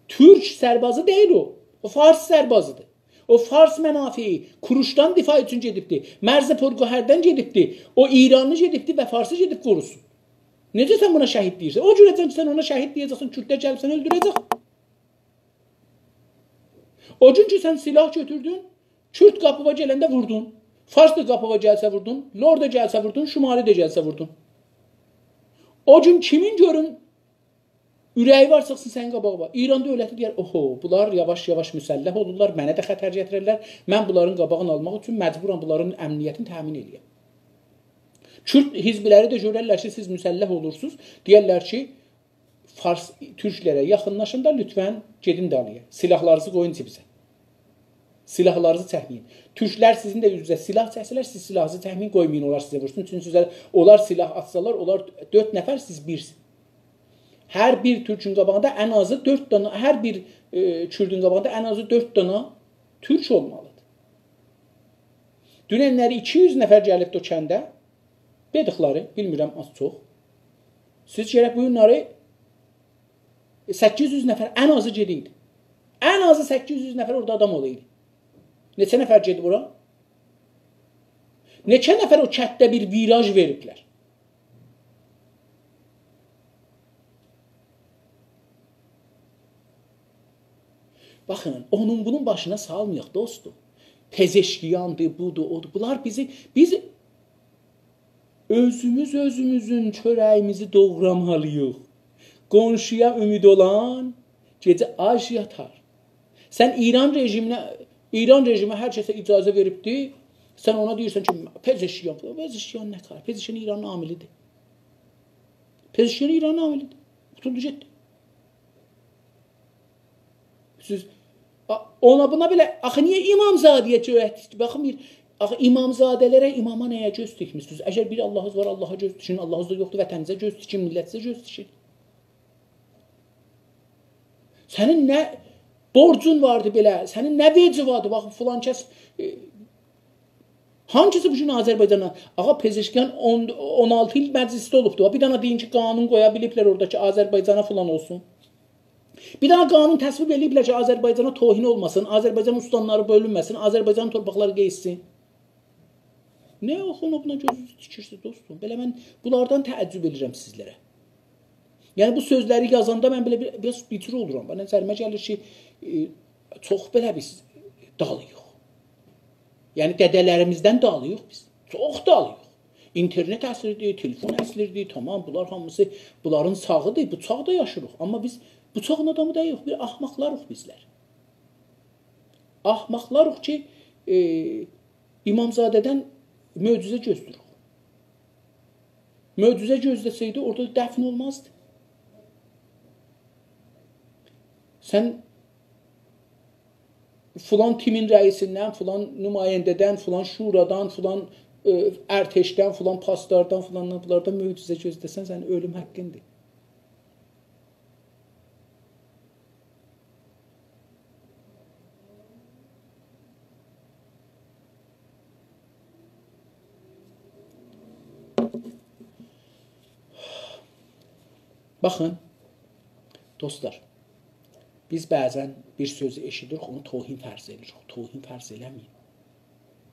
Türk sərbazı deyil o. O fars sərbazıdır. O fars mənafiyi Kuruşdan difa üçün gedibdir. Mərzə Porqahərdən gedibdir. O İranlı gedibdir və farsı gedib qorusun. Necə sən buna şəhid deyirsən? O cürəcən ki, sən ona şəhid deyəcəksin, Kürdlər gəlib səni öldürəcək. O gün ki sən silah götürdün, Kürt qapıva gələndə vurdun. Fars da qapıva gəlsə vurdun, Lor da gəlsə vurdun, Şimali də gəlsə vurdun. O gün kimin görün ürəyi var çıxsın sənin qabağına. İran dövləti deyər, oho, bunlar yavaş-yavaş müsəlləh olurlar, mənə də xətər gətirirlər. Mən bunların qabağını almaq üçün məcburam bunların əmniyyətini təmin edəyəm. Kürt hizbləri də görərlər ki, siz müsəlləh olursunuz. Deyərlər ki, Fars türklərə yaxınlaşında lütfən gedin dalıya. Silahlarınızı qoyun cibizə. Silahlarınızı çəkməyin. Türklər sizin də üzrə silah çəksələr, siz silahınızı çəkməyin, qoymayın, onlar sizə vursun. Çünki onlar silah atsalar, onlar 4 nəfər, siz birsin. Hər bir türkün qabağında ən azı 4 dana, hər bir kürdün qabağında ən azı 4 dana türk olmalıdır. Dünənləri 200 nəfər gəlibdi o kəndə, bedıqları, bilmirəm az çox. Siz gərək bu günləri 800 nəfər ən azı gediydi. Ən azı 800 nəfər orada adam olaydı. Neçə nəfər gedi bura? Neçə nəfər o kətdə bir viraj veriblər? Baxın, onun bunun başına salmayaq dostum. Pezeşkiyandır, budur, odur. Bunlar biz özümüzün çörəyimizi doğramalıyıq. Qonşuya ümid olan gecə ac yatar. Sən İran rejimə hər kəsə icazə veribdi. Sən ona deyirsən ki, Pezeşkiyan. Pezeşkiyan nə kadar? Pezeşkiyan İranın amilidir. Pezeşkiyan İranın amilidir. Tutuldu getdi. Siz ona buna belə axı niyə İmamzadəyə cürət? Baxın axı İmamzadələrə imama nəyə göz tikmisiniz? Əgər bir Allahınız var, Allaha göz tikin, Allahınız da yoxdur, vətəninizə göz tikin, millətinizə göz tikin. Sənin nə borcun vardı belə, sənin nə veci vardı? Baxın filan kəs hangisi bu gün Azərbaycana? Ağa Pezeşkiyan 16 il məclisdə olubdu. Bir dana deyin ki, qanun qoya biliblər oradakı Azərbaycana filan olsun. Bir dana qanun təsvib ediblər ki, Azərbaycana tohin olmasın, Azərbaycan ustanları bölünməsin, Azərbaycan torpaqları qeyssin. Nə oxun buna gözünüzü tikirsiniz dostum? Belə mən bunlardan təəccüb edirəm sizlərə. Yəni bu sözləri yazanda mən belə biraz bitir oluram. Bana nəzərimə gəlir ki, çox belə biz dalıyıq. Yəni dədələrimizdən dalıyıq biz. Çox dalıyıq. İnternet əsridir, telefon əsridir, tamam bunlar hamısı bunların sağıdır, bu çağda yaşırıq. Amma biz bu çağın adamı deyik, bir ahmaqlarıq bizlər. Ahmaqlarıq ki, İmamzadədən möcüzə gözləyirik. Möcüzə gözləsəydi orada dəfn olmazdı. Sən filan timin rəisindən, filan nümayəndədən, filan şuradan, filan ərteşdən, filan pastardan, filan bunlardan möcüzə gözləsən, sənin ölüm haqqındır. Baxın, dostlar, biz bəzən bir sözü eşidirik, onu tohin fərz edirik. Tohin fərz eləməyin.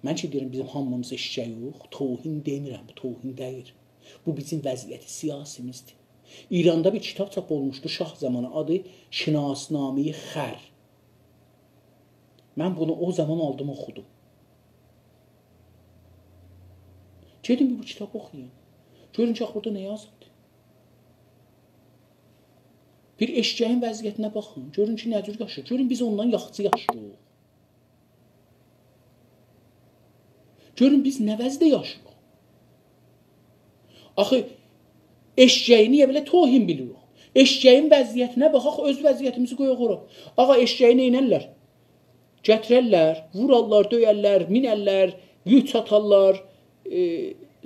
Mən ki deyirəm, bizim hamımız eşşək yox, tohin demirəm, bu tohin deyir. Bu bizim vəziyyəti siyasimizdir. İranda bir kitab çap olmuşdu şah zamanı, adı Şinasname-i Xər. Mən bunu o zaman aldım, oxudum. Gedin bu kitabı oxuyun. Görün ki, burada nə yazıldı? Bir eşkəyin vəziyyətinə baxın. Görün ki, nə cür yaşayır. Görün biz ondan yaxşı yaşayırıq. Görün biz nə vəzdə yaşayırıq. Axı, eşkəyi niyə belə tohin bilirik? Eşkəyin vəziyyətinə baxaq, öz vəziyyətimizi qoyaq ora. Ağa, eşkəyi neynərlər? Gətirərlər, vurarlar, döyərlər, minərlər, yük çatarlar,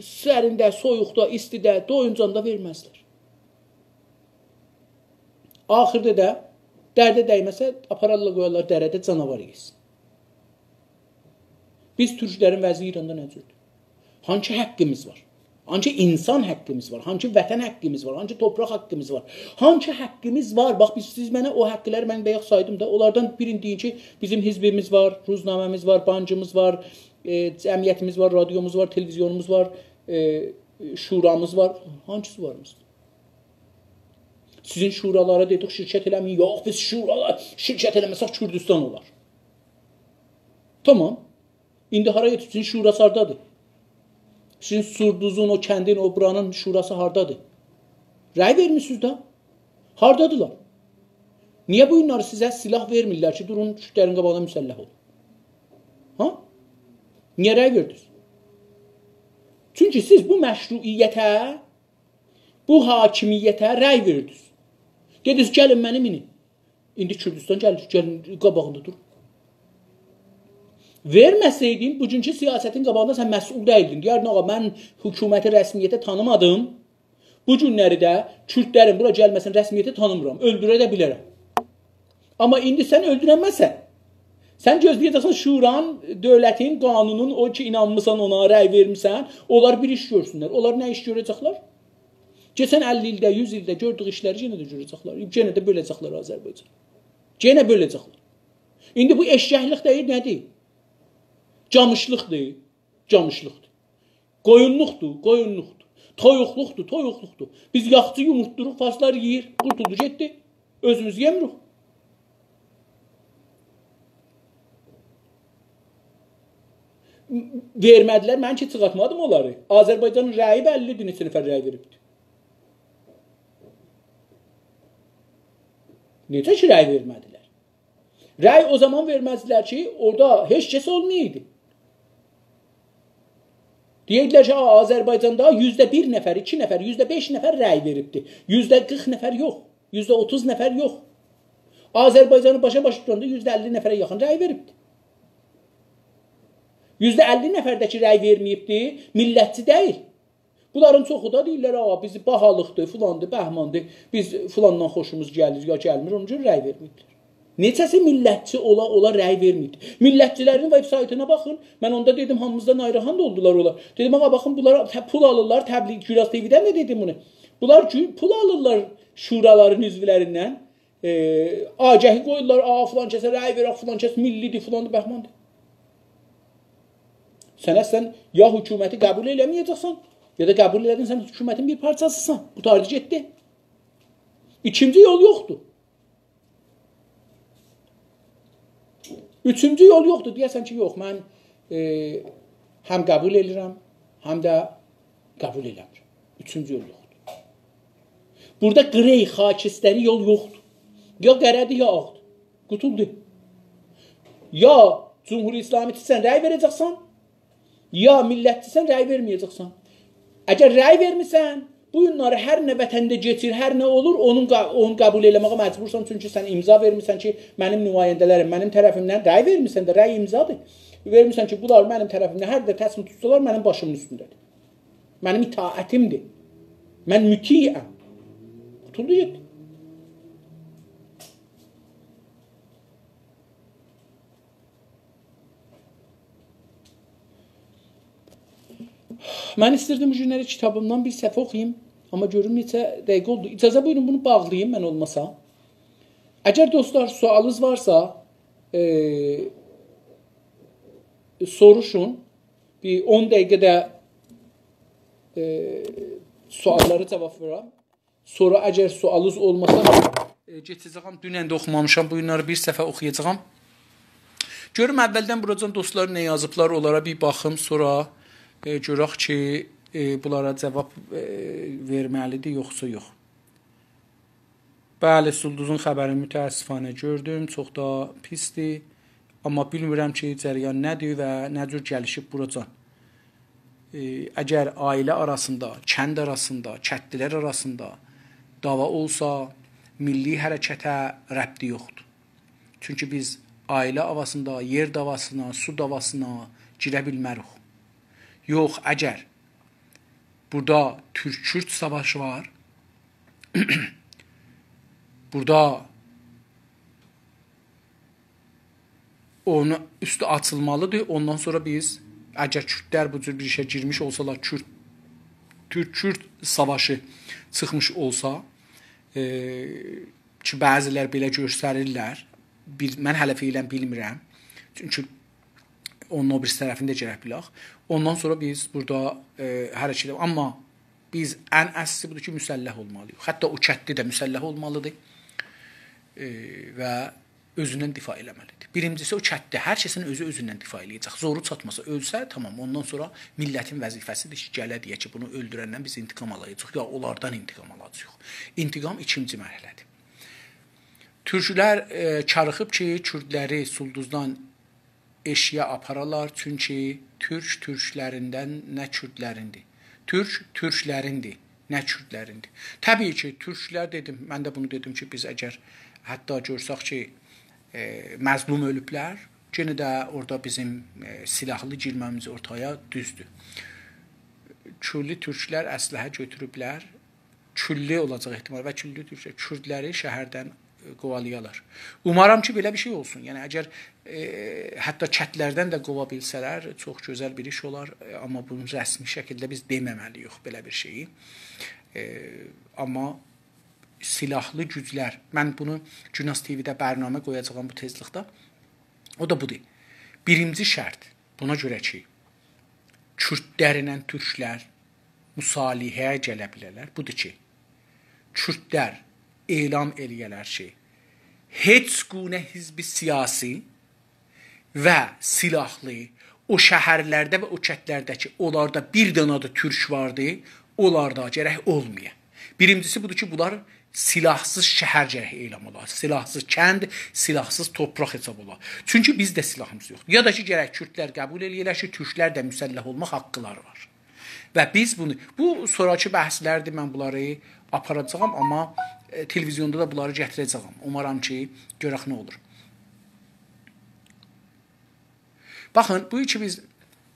sərində, soyuqda, istidə, doyuncanda verməzlər. Axırda da dərdə dəyməsə apararlar qoyarlar dərədə canavar yesin. Biz türklərin vəzi İranda nə cürdür? Hangi haqqımız var? Hangi insan haqqımız var? Hangi vətən haqqımız var? Hangi torpaq haqqımız var? Hangi haqqımız var? Bax, siz mənə o haqqıları mən bayaq saydım da, onlardan birini deyin ki, bizim hizbimiz var, ruznaməmiz var, bancımız var, cəmiyyətimiz var, radiomuz var, televizyonumuz var, şuramız var. Hangisi varımızdır? Sizin şuralara dedik şirkət eləməyin. Yox, biz şuralar şirkət eləməsək Kürdistan olar. Tamam. İndi hara yetişsin şurası hardadır? Sizin Surduzun, o kəndin, o buranın şurası hardadır? Rəy vermişsiniz də. Hardadılar? Niyə bu günləri sizə silah vermirlər ki, durun kütlərin qabağına müsəlləh olun? Ha? Niyə rəy verdiniz? Çünki siz bu məşruiyyətə, bu hakimiyyətə rəy verdiniz. Dediniz, gəlin mənim inin. İndi Kürdistan gəlir, gəlin qabağında dur. Verməsəydin, bugünkü siyasətin qabağında sən məsul deyildin. Deyərdin, ağa, mən hökuməti rəsmiyyətə tanımadım. Bu günləri də Kürdlərin bura gəlməsin rəsmiyyətə tanımıram. Öldürə də bilərəm. Amma indi sən öldürənməzsən. Sən gözləyəcəksən şuran, dövlətin, qanunun, o ki inanmısan ona, rəy vermirsən, onlar bir iş görsünlər. Onlar nə iş görəcəklər? Keçən 50 ildə, 100 ildə gördüyü işləri yenə də görəcəklər. Yenə də böləcəklər Azərbaycan. Yenə böləcəklər. İndi bu eşkəklik deyil, nədir? Camışlıq deyil, camışlıqdır. Qoyunluqdur, qoyunluqdur. Toyuqluqdur, toyuqluqdur. Biz yaxçı yumurtduruq, faslar yeyir, qurtuldu, getdi. Özümüz yemirik. Vermədilər, mən ki çıxartmadım onları. Azərbaycanın rəyi bəllidir, neçə nəfər rəy veribdir. Necə ki rəy vermədilər? Rəy o zaman verməzdilər ki, orada heç kəs olmayaydı. Deyirdilər ki, Azərbaycanda %1 nəfər, 2 nəfər, %5 nəfər rəy veribdir. %40 nəfər yox, %30 nəfər yox. Azərbaycanı başa-baş tutanda %50 nəfərə yaxın rəy veribdir. %50 nəfərdəki rəy verməyibdir, millətçi deyil. Bunların çoxu da deyirlər, ağa, bizi bahalıqdır, filandır, bəhmandır, biz filandan xoşumuz gəlir, ya gəlmir, onun üçün rəy verməyibdir. Neçəsi millətçi ola rəy verməyibdir. Millətçilərin web saytına baxın, mən onda dedim, hamımızda nayrahan da oldular olar. Dedim, ağa, baxın, bunlar pul alırlar, təbliğ, Güraz TV-dən də dedim bunu. Bunlar pul alırlar şuraların üzvlərindən, agəhi qoyurlar, ağa, filan kəsə rəy verək, filan kəs millidir, filandır, bəhmandır. Sən əslən ya hökuməti qəbul eləməyəcəksən, ya da qəbul elədin, sən hökumətin bir parçasısan. Bu tarih getdi. İkinci yol yoxdur. Üçüncü yol yoxdur. Deyəsən ki, yox, mən həm qəbul edirəm, həm də qəbul eləmirəm. Üçüncü yol yoxdur. Burada qrey, xakistəri yol yoxdur. Ya qərədir, ya ağdır. Qutuldu. Ya Cumhur İslamiyyətçisən, rəy verəcəksən, ya millətçisən, rəy verməyəcəksən. Əgər rəy vermirsən, bu günləri hər nə vətəndə geçir, hər nə olur, onu qəbul eləməyə məcbursan. Çünki sən imza vermirsən ki, mənim nümayəndələrim, mənim tərəfimdən rəy vermirsən də, rəy imzadır. Vermirsən ki, bunlar mənim tərəfimdən hər də təslim tutsalar, mənim başımın üstündədir. Mənim itaətimdir. Mən mütiyəm. Qutuldu getdi. Mən istirdim bu günləri kitabımdan bir səhifə oxuyayım. Amma görüm neçə dəqiqə oldu. İcazə buyurun, bunu bağlayayım mən olmasa. Əgər dostlar sualınız varsa, soruşun. Bir 10 dəqiqədə sualları cavab verəm. Sonra əgər sualınız olmasa, geçəcəyəm. Dünən də oxumamışam, bu günləri bir səfə oxuyacağam. Görüm əvvəldən buracan dostlar nə yazıblar, onlara bir baxım, sonra görək ki, bunlara cavab verməlidir, yoxsa yox. Bəli, Sulduzun xəbərini mütəəssifanə gördüm, çox da pisdir. Amma bilmirəm ki, cəryan nədir və nə cür gəlişib buracan. Əgər ailə arasında, kənd arasında, kəndlilər arasında dava olsa, milli hərəkətə rəbti yoxdur. Çünki biz ailə avasında, yer davasına, su davasına girə bilmərik. Yox, əgər burada Türk-Kürt savaşı var, burada onu üstü açılmalıdır. Ondan sonra biz, əgər Kürdlər bu cür bir işə girmiş olsalar, Türk-Kürt savaşı çıxmış olsa, ki, bəzilər belə göstərirlər, mən hələ fiilən bilmirəm, çünki onun o birisi tərəfində girə bilək. Ondan sonra biz burada hərəkət edək. Amma biz ən əsası budur ki, müsəlləh olmalıyıq. Hətta o kəndli də müsəlləh olmalıdır. Və özündən difa eləməlidir. Birincisi o çətdə hər kəsin özü özündən difa eləyəcək. Zoru çatmasa ölsə, tamam, ondan sonra millətin vəzifəsidir ki, gələ deyə ki, bunu öldürəndən biz intiqam alacağıq, ya onlardan intiqam alacağıq. İntiqam ikinci mərhələdir. Türklər karıxıb ki, Kürdləri Sulduzdan eşiyə aparalar, çünki Türk türklərindən nə Kürdlərindir. Türk türklərindir, nə Kürdlərindir. Təbii ki, türklər dedim, mən də bunu dedim ki, biz əgər hətta görsək ki, məzlum ölüblər, yenə də orada bizim silahlı girməmiz ortaya düzdür. Kürdlü türklər əsləhə götürüblər, külli olacaq ehtimal və küllü türklər Kürdləri şəhərdən qovalayalar. Umaram ki, belə bir şey olsun. Yəni, əgər hətta kətlərdən də qova bilsələr, çox gözəl bir iş olar, amma bunun rəsmi şəkildə biz deməməliyik belə bir şeyi. Amma silahlı güclər, mən bunu Günas TV-də bərnamə qoyacağım bu tezlikdə, o da budur. Birinci şərt, buna görə ki, Kürdlərlə türklər müsalihəyə gələ bilərlər, budur ki, Kürdlər elan eləyələr ki, heç qunə hizbi siyasi və silahlı o şəhərlərdə və o kətlərdəki onlarda bir dənə də türk vardı, onlarda gərək olmaya. Birincisi budur ki, bunlar silahsız şəhər gərək elan olar. Silahsız kənd, silahsız torpaq hesab olar. Çünki bizdə silahımız yoxdur. Ya da ki, gərək Kürdlər qəbul eləyirlər ki, türklər də müsəlləh olmaq haqqıları var. Və biz bunu, bu sonraki bəhslərdir, mən bunları aparacağam, amma televizyonda da bunları gətirəcəyəm. Umaram ki, görək nə olur. Baxın, bu ki biz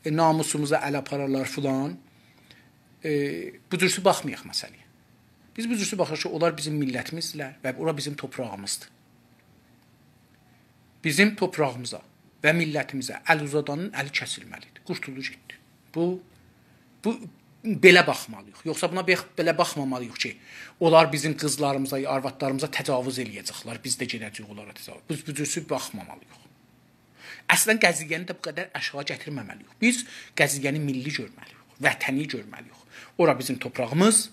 namusumuza əl apararlar filan, bu cürsü baxmayaq məsələyə. Biz bu cürsü baxırıq ki, onlar bizim millətimizdirlər və ora bizim toprağımızdır. Bizim toprağımıza və millətimizə əl uzadanın əli kəsilməlidir. Qurtulu getdi. Bu belə baxmalıyıq. Yoxsa buna belə baxmamalıyıq ki, onlar bizim qızlarımıza, arvadlarımıza təcavüz eləyəcəklər. Biz də gedəcəyik onlara təcavüz. Biz bu cürsü baxmamalıyıq. Əslən qəziyyəni də bu qədər aşağı gətirməməliyik. Biz qəziyyəni milli görməliyik, vətəni görməliyik. Ora bizim torpağımız,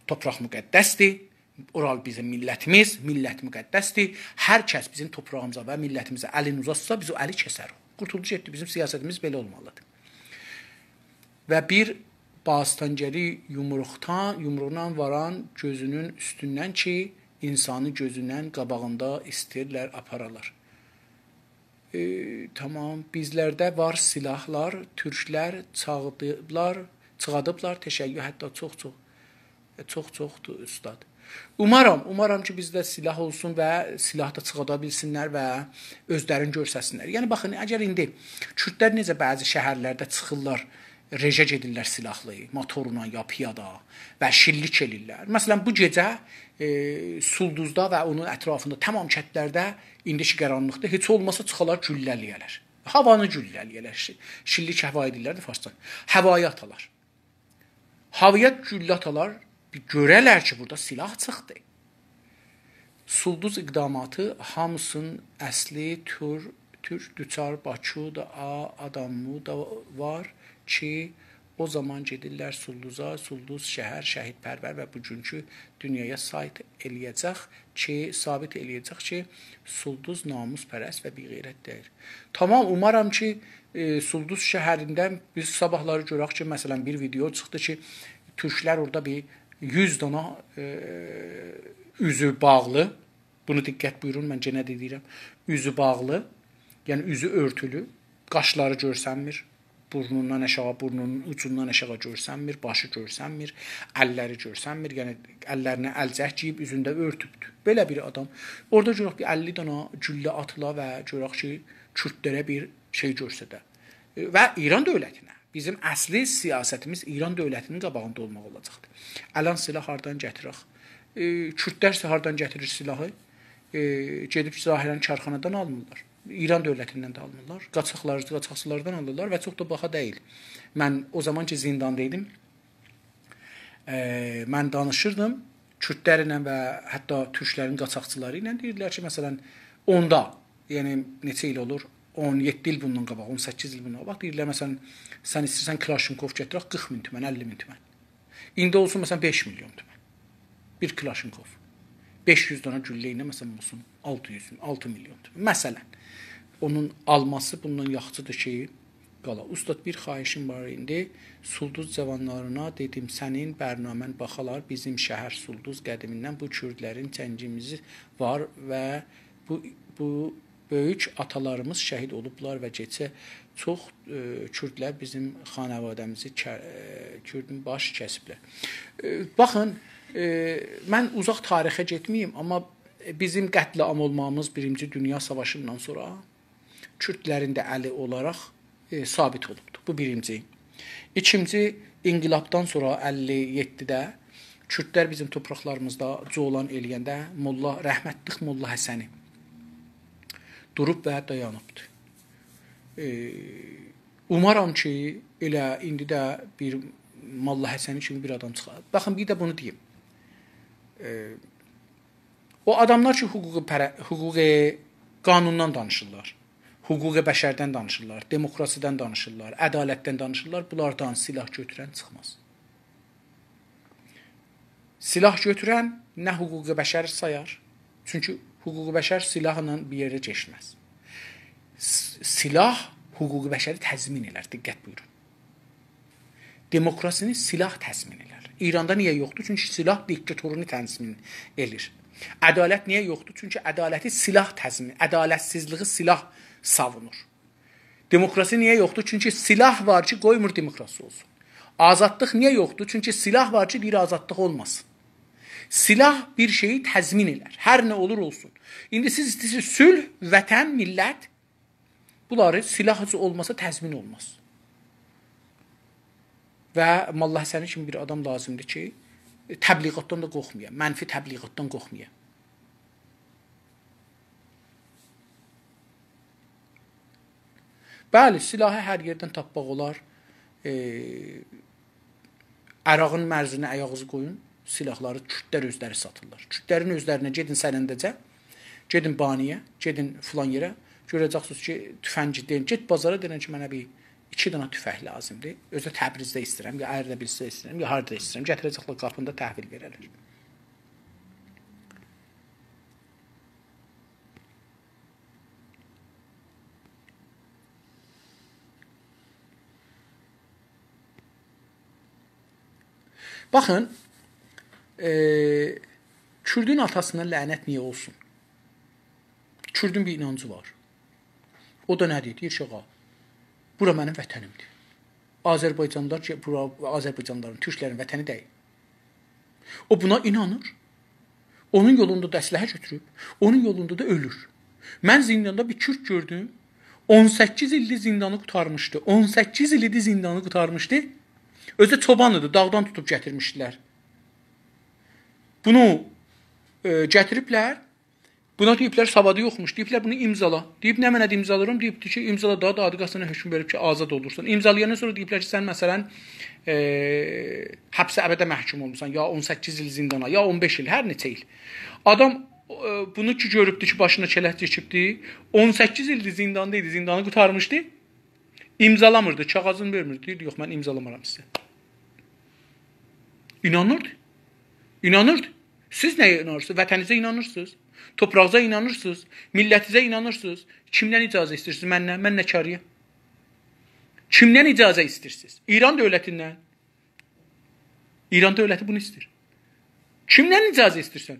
torpaq müqəddəsdir. Oral bizim millətimiz, millət müqəddəsdir. Hər kəs bizim torpağımıza və millətimizə əlini uzatsa, biz o əli kəsərik. Qurtuluş etdi. Bizim siyasətimiz belə olmalıdır. Və bir Bağıstancəli yumruğuna varan gözünün üstündən ki, insanı gözündən qabağında istəyirlər, aparalar. Tamam, bizlərdə var silahlar, türklər çıxadıblar, təşəkkür, hətta çoxdur üstad. Umaram ki, bizdə silah olsun və silah da çıxada bilsinlər və özlərini görsəsinlər. Yəni, baxın, əgər indi Kürdlər necə bəzi şəhərlərdə çıxırlar, reja gedirlər silahlı, motorla, ya piyada və şillik elirlər. Məsələn, bu gecə Sulduzda və onun ətrafında tamam kətlərdə indiki qaranlıqda heç olmasa çıxalar gülləliyələr. Havanı gülləliyələr. Şillik hava edirlər də farsdan. Havaya atalar. Havaya güllə atalar, görələr ki, burada silah çıxdı. Sulduz iqdamatı hamısının əsli Türk, Düçar, Bakı da, adamı da var ki, o zaman gedirlər Sulduza, Sulduz şəhər şəhidpərvər və bugünkü dünyaya sabit eləyəcək ki, Sulduz namuspərəst və biğeyrət deyil. Tamam, umaram ki, Sulduz şəhərindən biz sabahları görək ki, məsələn, bir video çıxdı ki, türklər orada bir 100 dana üzü bağlı, bunu diqqət buyurun, mən genə deyirəm, üzü bağlı, yəni üzü örtülü, qaşları görsənmir, burnundan aşağı, burnunun ucundan aşağı görsənmir, başı görsənmir, əlləri görsənmir, yəni əllərinə əlcək giyib, üzündə örtübdür. Belə bir adam. Orada görək ki, 50 dana güllə atıla və görək ki, Kürdlərə bir şey görsədə. Və İran dövlətinə. Bizim əsli siyasətimiz İran dövlətinin qabağında olmaq olacaqdır. Ələn silah hardan gətirək? Kürdlər isə hardan gətirir silahı? Gedib zahirən karxanadan almırlar. İran dövlətindən də almırlar. Qaçaqçılardan alırlar və çox da baha deyil. Mən o zaman ki zindandaydım. Mən danışırdım Kürdlərlə və hətta türklərin qaçaqçıları ilə. Deyirlər ki, məsələn, onda, yəni neçə il olur? 17 il bundan qabaq, 18 il bundan qabaq. Deyirlər, məsələn, sən istəyirsən Klashinkov gətirək 40 min tümən, 50 min tümən. İndi olsun, məsələn, 5 milyon tümən. Bir Klashinkov. 500 dana güllə ilə məsələn olsun 6 milyon. Məsələn, onun alması bundan yaxşıdır ki, qala. Ustad, bir xahişim var indi. Sulduz cavanlarına dedim, sənin bərnamən baxalar bizim şəhər Sulduz qədimindən bu kürdlərin cəngimizi var və bu böyük atalarımız şəhid olublar və gecə çox kürdlər bizim xanavadəmizi kürdün baş kəsiblər. Baxın, mən uzaq tarixə getməyim, amma bizim qətliam olmamız 1-ci Dünya Savaşından sonra kürdlərin də əli olaraq sabit olubdur. Bu birinci. İkinci, inqilabdan sonra 57-də kürdlər bizim torpaqlarımızda coğlan eləyəndə rəhmətlik Molla Həsəni durub və dayanıbdır. Umaram ki, elə indi də bir Molla Həsəni kimi bir adam çıxar. Baxın, bir də bunu deyim. O adamlar ki, hüquqi qanundan danışırlar. Hüquqi bəşərdən danışırlar, demokrasiyadan danışırlar, ədalətdən danışırlar. Bunlardan silah götürən çıxmaz. Silah götürən nə hüquqi bəşəri sayar? Çünki hüquqi bəşər silahla bir yerə keçməz. Silah hüquqi bəşəri təzmin elər. Diqqət buyurun. Demokrasini silah təzmin elər. İranda niyə yoxdur? Çünki silah diktatorunu təzmin elir. Ədalət niyə yoxdur? Çünki ədaləti silah təzmin, ədalətsizliyi silah savunur. Demokrasi niyə yoxdur? Çünki silah var ki, qoymur demokrasi olsun. Azadlıq niyə yoxdur? Çünki silah var ki, bir azadlıq olmasın. Silah bir şeyi təzmin elər. Hər nə olur olsun. İndi siz istəyirsiniz sülh, vətən, millət, bunları silahcı olmasa təzmin olmaz. Və Molla Həsəni kimi bir adam lazımdır ki, təbliğatdan da qorxmaya, mənfi təbliğatdan qorxmaya. Bəli, silahı hər yerdən tapmaq olar. Ərağın mərzinə ayağınızı qoyun, silahları kürdlər özləri satırlar. Kürdlərin özlərinə gedin sənəndəcə, gedin baniyə, gedin filan yerə, görəcəksiniz ki, tüfəngi deyin, get bazara deyən ki, mənə bir 2 dana tüfək lazımdır. Özə Təbrizdə istəyirəm, ya Ərdəbildə istəyirəm, ya harada istəyirəm. Gətirəcəklər qapında təhvil verərlər. Baxın, Kürdün atasına lənət niyə olsun? Kürdün bir inancı var. O da nədir? Deyir ki, bura mənim vətənimdir. Azərbaycanlıların, türklərin vətəni deyil. O buna inanır. Onun yolunda da əsləhə götürüb. Onun yolunda da ölür. Mən zindanda bir Kürd gördüm. 18 illik zindanı qutarmışdı. 18 illik zindanı qutarmışdı. Özü çobanıdır, dağdan tutub gətirmişdilər. Bunu gətiriblər. Buna deyiblər, savadı yoxmuş. Deyiblər, bunu imzala. Deyib, nə mənə imzalarım? Deyibdir ki, imzala da adı-qasına hökm verib ki, azad olursan. İmzalayandan sonra deyiblər ki, sən məsələn həbsə əbədə məhkum olmuşsan. Ya 18 il zindana, ya 15 il, hər neçə il. Adam bunu ki, görübdür ki, başına çələt çəkibdir. 18 ildir zindanda idi, zindanı qutarmışdı. İmzalamırdı, kağızını vermirdi. Deyirdi, yox, mən imzalamaram sizə. İnanırdı. İnanırdı. Siz nəyə inanırsınız? Vətənizə inanırsınız. Toprağınıza inanırsınız. Millətinizə inanırsınız. Kimdən icazə istəyirsiniz? Məndən, mən nə karıyam? Kimdən icazə istəyirsiniz? İran dövlətindən. İran dövləti bunu istəyir. Kimdən icazə istəyirsən?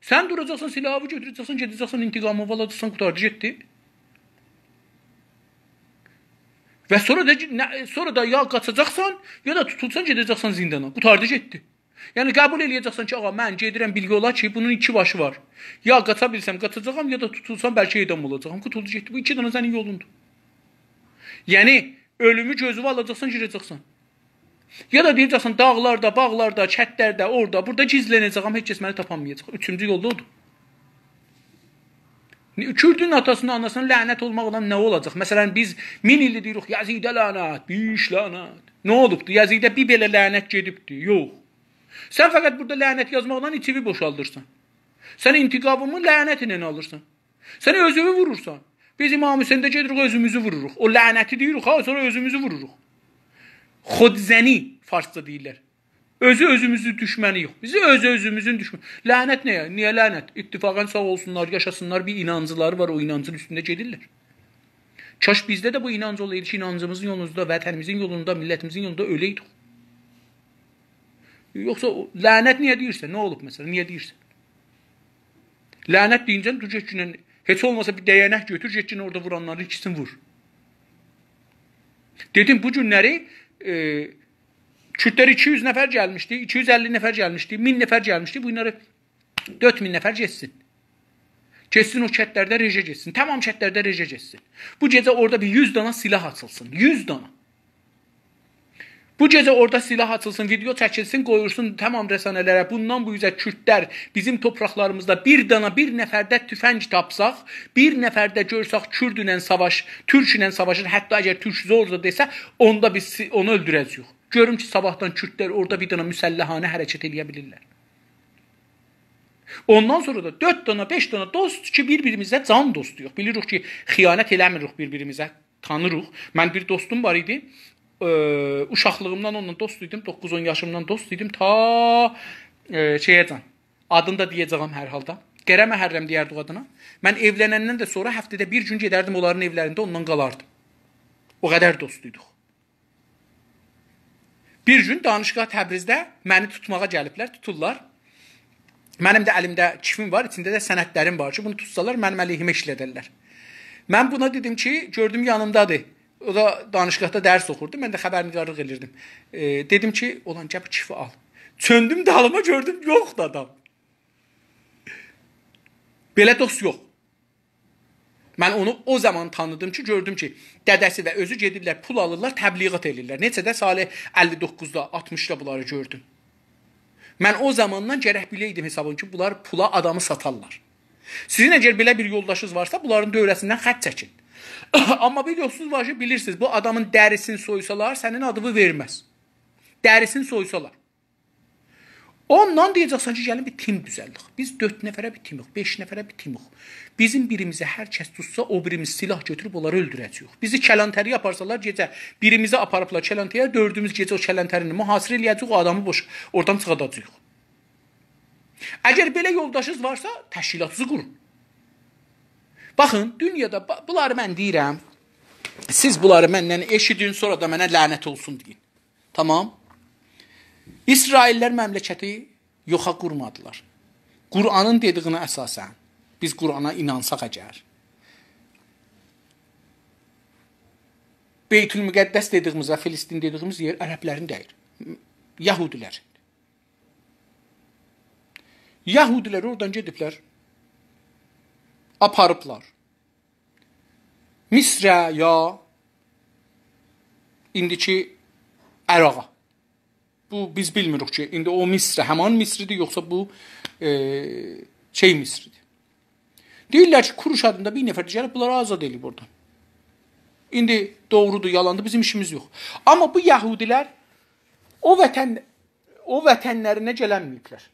Sən duracaqsan, silahı götürəcəksən, gedəcəksən, intiqamı alacaqsan, qutardı, getdi. Və sonra da ya qaçacaqsan, ya da tutulsan, gedəcəksən zindana. Qutardı, getdi. Yəni, qəbul eləyəcəksən ki, ağa, mən gedirəm, bilgi olar ki, bunun 2 başı var. Ya qaça bilsəm, qaçacaqam, ya da tutulsam, bəlkə edam olacaqam. Qutuldu, getdi. Bu 2 dana sənin yolundur. Yəni, ölümü gözüvə alacaqsan, girəcəksən. Ya da deyəcəksən, dağlarda, bağlarda, çətlərdə, orada, burada gizlənəcəkəm, heç kəs məni tapanmayacaq. 3-cü yolda odur. Kürdün atasına, anasına lənət olmaqdan nə olacaq? Məsələn, biz 1000 ildir deyirik, Yazidə lənət, biş lənət. Nə olubdur? Yazidə bir belə lənət gedibdir. Yox. Sən fəqət burada lənət yazmaqdan içivi boşaldırsan. Sən intiqabımı lənət ilə alırsan. Sən özünü vurursan. Biz İmam Hüseyndə gedirik, özümüzü vururuq. O lənəti deyirik, sonra özümüzü vururuq. Xodzəni farsça deyirlər. Özü özümüzün düşməni yox. Bizi özümüzün düşməni. Lənət nəyə? Niyə lənət? İttifaqən sağ olsunlar, yaşasınlar. Bir inancıları var, o inancın üstündə gedirlər. Kaş bizdə də bu inanc olaydı ki, inancımızın yolunda, vətənimizin yolunda, millətimizin yolunda öləydik. Yoxsa lənət niyə deyirsən? Nə olub məsələn? Niyə deyirsən? Lənət deyincə dur getcinin heç olmasa bir dəyənək götür, getcinin orada vuranların ikisini vur. Dedim bu günləri Kürtlər 200 nəfər gəlmişdi, 250 nəfər gəlmişdi, 1000 nəfər gəlmişdi. Bunları 4000 nəfər getsin. Getsin o kətlərdə rejə getsin. Tamam kətlərdə rejə getsin. Bu gecə orada bir 100 dana silah açılsın. 100 dana. Bu gecə orada silah açılsın, video çəkilsin, qoyursun tamam rəsanələrə. Bundan bu yüzə Kürtlər bizim torpaqlarımızda bir dana, bir nəfərdə tüfəng tapsaq, bir nəfərdə görsək Kürdlə savaş, Türklə savaşır, hətta əgər Türk zordur desə, onda biz onu öldürəcəyik. Görüm ki, sabahdan Kürtlər orada bir dana müsəlləhanə hərəkət edə bilirlər. Ondan sonra da 4 dana, 5 dana dost ki, bir-birimizə can dostuyuq. Bilirik ki, xiyanət eləmirik bir-birimizə, tanırıq. Mən bir dostum var idi. Uşaqlığımdan onunla dost idim, 9-10 yaşımdan dost idim, ta şeyəcən, adını da deyəcəyəm hər halda. Qərə Məhərrəm deyərdik adına. Mən evlənəndən də sonra həftədə bir gün gedərdim onların evlərində, ondan qalardım. O qədər dost idik. Bir gün danışqa Təbrizdə məni tutmağa gəliblər, tuturlar. Mənim də əlimdə kifim var, içində də sənədlərim var ki, bunu tutsalar mənim əleyhimə işlədərlər. Mən buna dedim ki, gördüm yanımdadır. O da danışqada dərs oxurdu. Mən də xəbərnigarlıq elirdim. Dedim ki, olan gəl bu kifi al. Çöndüm dalıma gördüm, yoxdur adam. Belə dost yox. Mən onu o zaman tanıdım ki, gördüm ki, dədəsi və özü gedirlər, pul alırlar, təbliğat elirlər. Neçə də Salih 59-da, 60-da bunları gördüm. Mən o zamandan gərək biləydim hesabım ki, bunlar pula adamı satarlar. Sizin əgər belə bir yoldaşınız varsa, bunların dövrəsindən xət çəkin. Amma bir yolsuz var ki, bilirsiniz, bu adamın dərisini soysalar, sənin adını verməz. Dərisini soysalar. Ondan deyəcəksən ki, gəlin bir tim düzəldik. Biz 4 nəfərə bir timik, 5 nəfərə bir timik. Bizim birimizə hər kəs tutsa, o birimiz silah götürüb onları öldürəcəyik. Bizi kələntəri yaparsalar, gecə birimizi aparıblar kələntəyə, 4-ümüz gecə o kələntərini mühasirə eləyəcəyik, o adamı boş, oradan çıxadacağıq. Əgər belə yoldaşınız varsa, təşkilatınızı qurun. Baxın, dünyada bunları mən deyirəm, siz bunları məndən eşidin, sonra da mənə lənət olsun deyin. Tamam? İsraillər məmləkəti yoxa qurmadılar. Qur'anın dediyinə əsasən, biz Qur'ana inansaq əgər, Beytül-Müqəddəs dediyimiz və Filistin dediyimiz yer ərəblərin deyil, Yahudilərin. Yahudilər oradan gediblər, aparıblar. Misrə ya indiki Əraqa. Bu biz bilmirik ki, indi o Misrə həman Misridir, yoxsa bu Misridir. Deyirlər ki, Kuruş adında bir nəfər gəlib bunları azad edib oradan. İndi doğrudur, yalandır, bizim işimiz yox. Amma bu Yahudilər o vətənlərinə gələnməyiblər.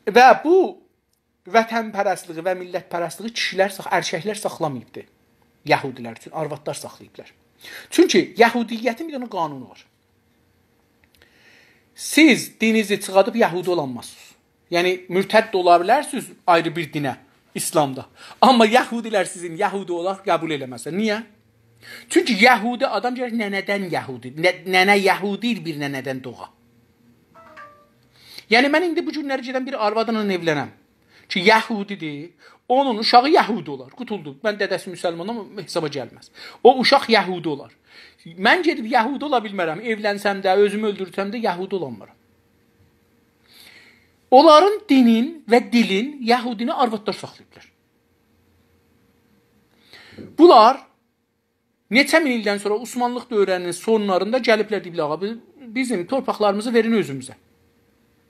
Və bu vətənpərəstliyi və millətpərəstliyi kişilər, erkəklər saxlamayıbdır. Yahudilər üçün arvadlar saxlayıblar. Çünki Yahudiyyətin bir dənə qanunu var. Siz dininizi çıxadıb Yahudi olanmazsınız. Yəni, mürtədd ola bilərsiniz ayrı bir dinə, İslamda. Amma Yahudilər sizin Yahudi olaraq qəbul eləməzlər. Niyə? Çünki Yahudi adam gəlir nənədən Yahudi. Nənə Yahudi bir nənədən doğar. Yəni, mən indi bu günləri gedən bir arvadla evlənəm ki, Yahudidir, onun uşağı Yahudi olar. Qutuldu. Mən dədəsi müsəlmanam, hesaba gəlməz. O uşaq Yahudi olar. Mən gedib Yahudi ola bilmərəm. Evlənsəm də, özümü öldürsəm də Yahudi olanmaram. Onların dinin və dilin Yahudini arvadlar saxlayıblar. Bunlar neçə min ildən sonra Osmanlıq dövrlərinin sonlarında gəliblər deyiblər, bizim torpaqlarımızı verin özümüzə.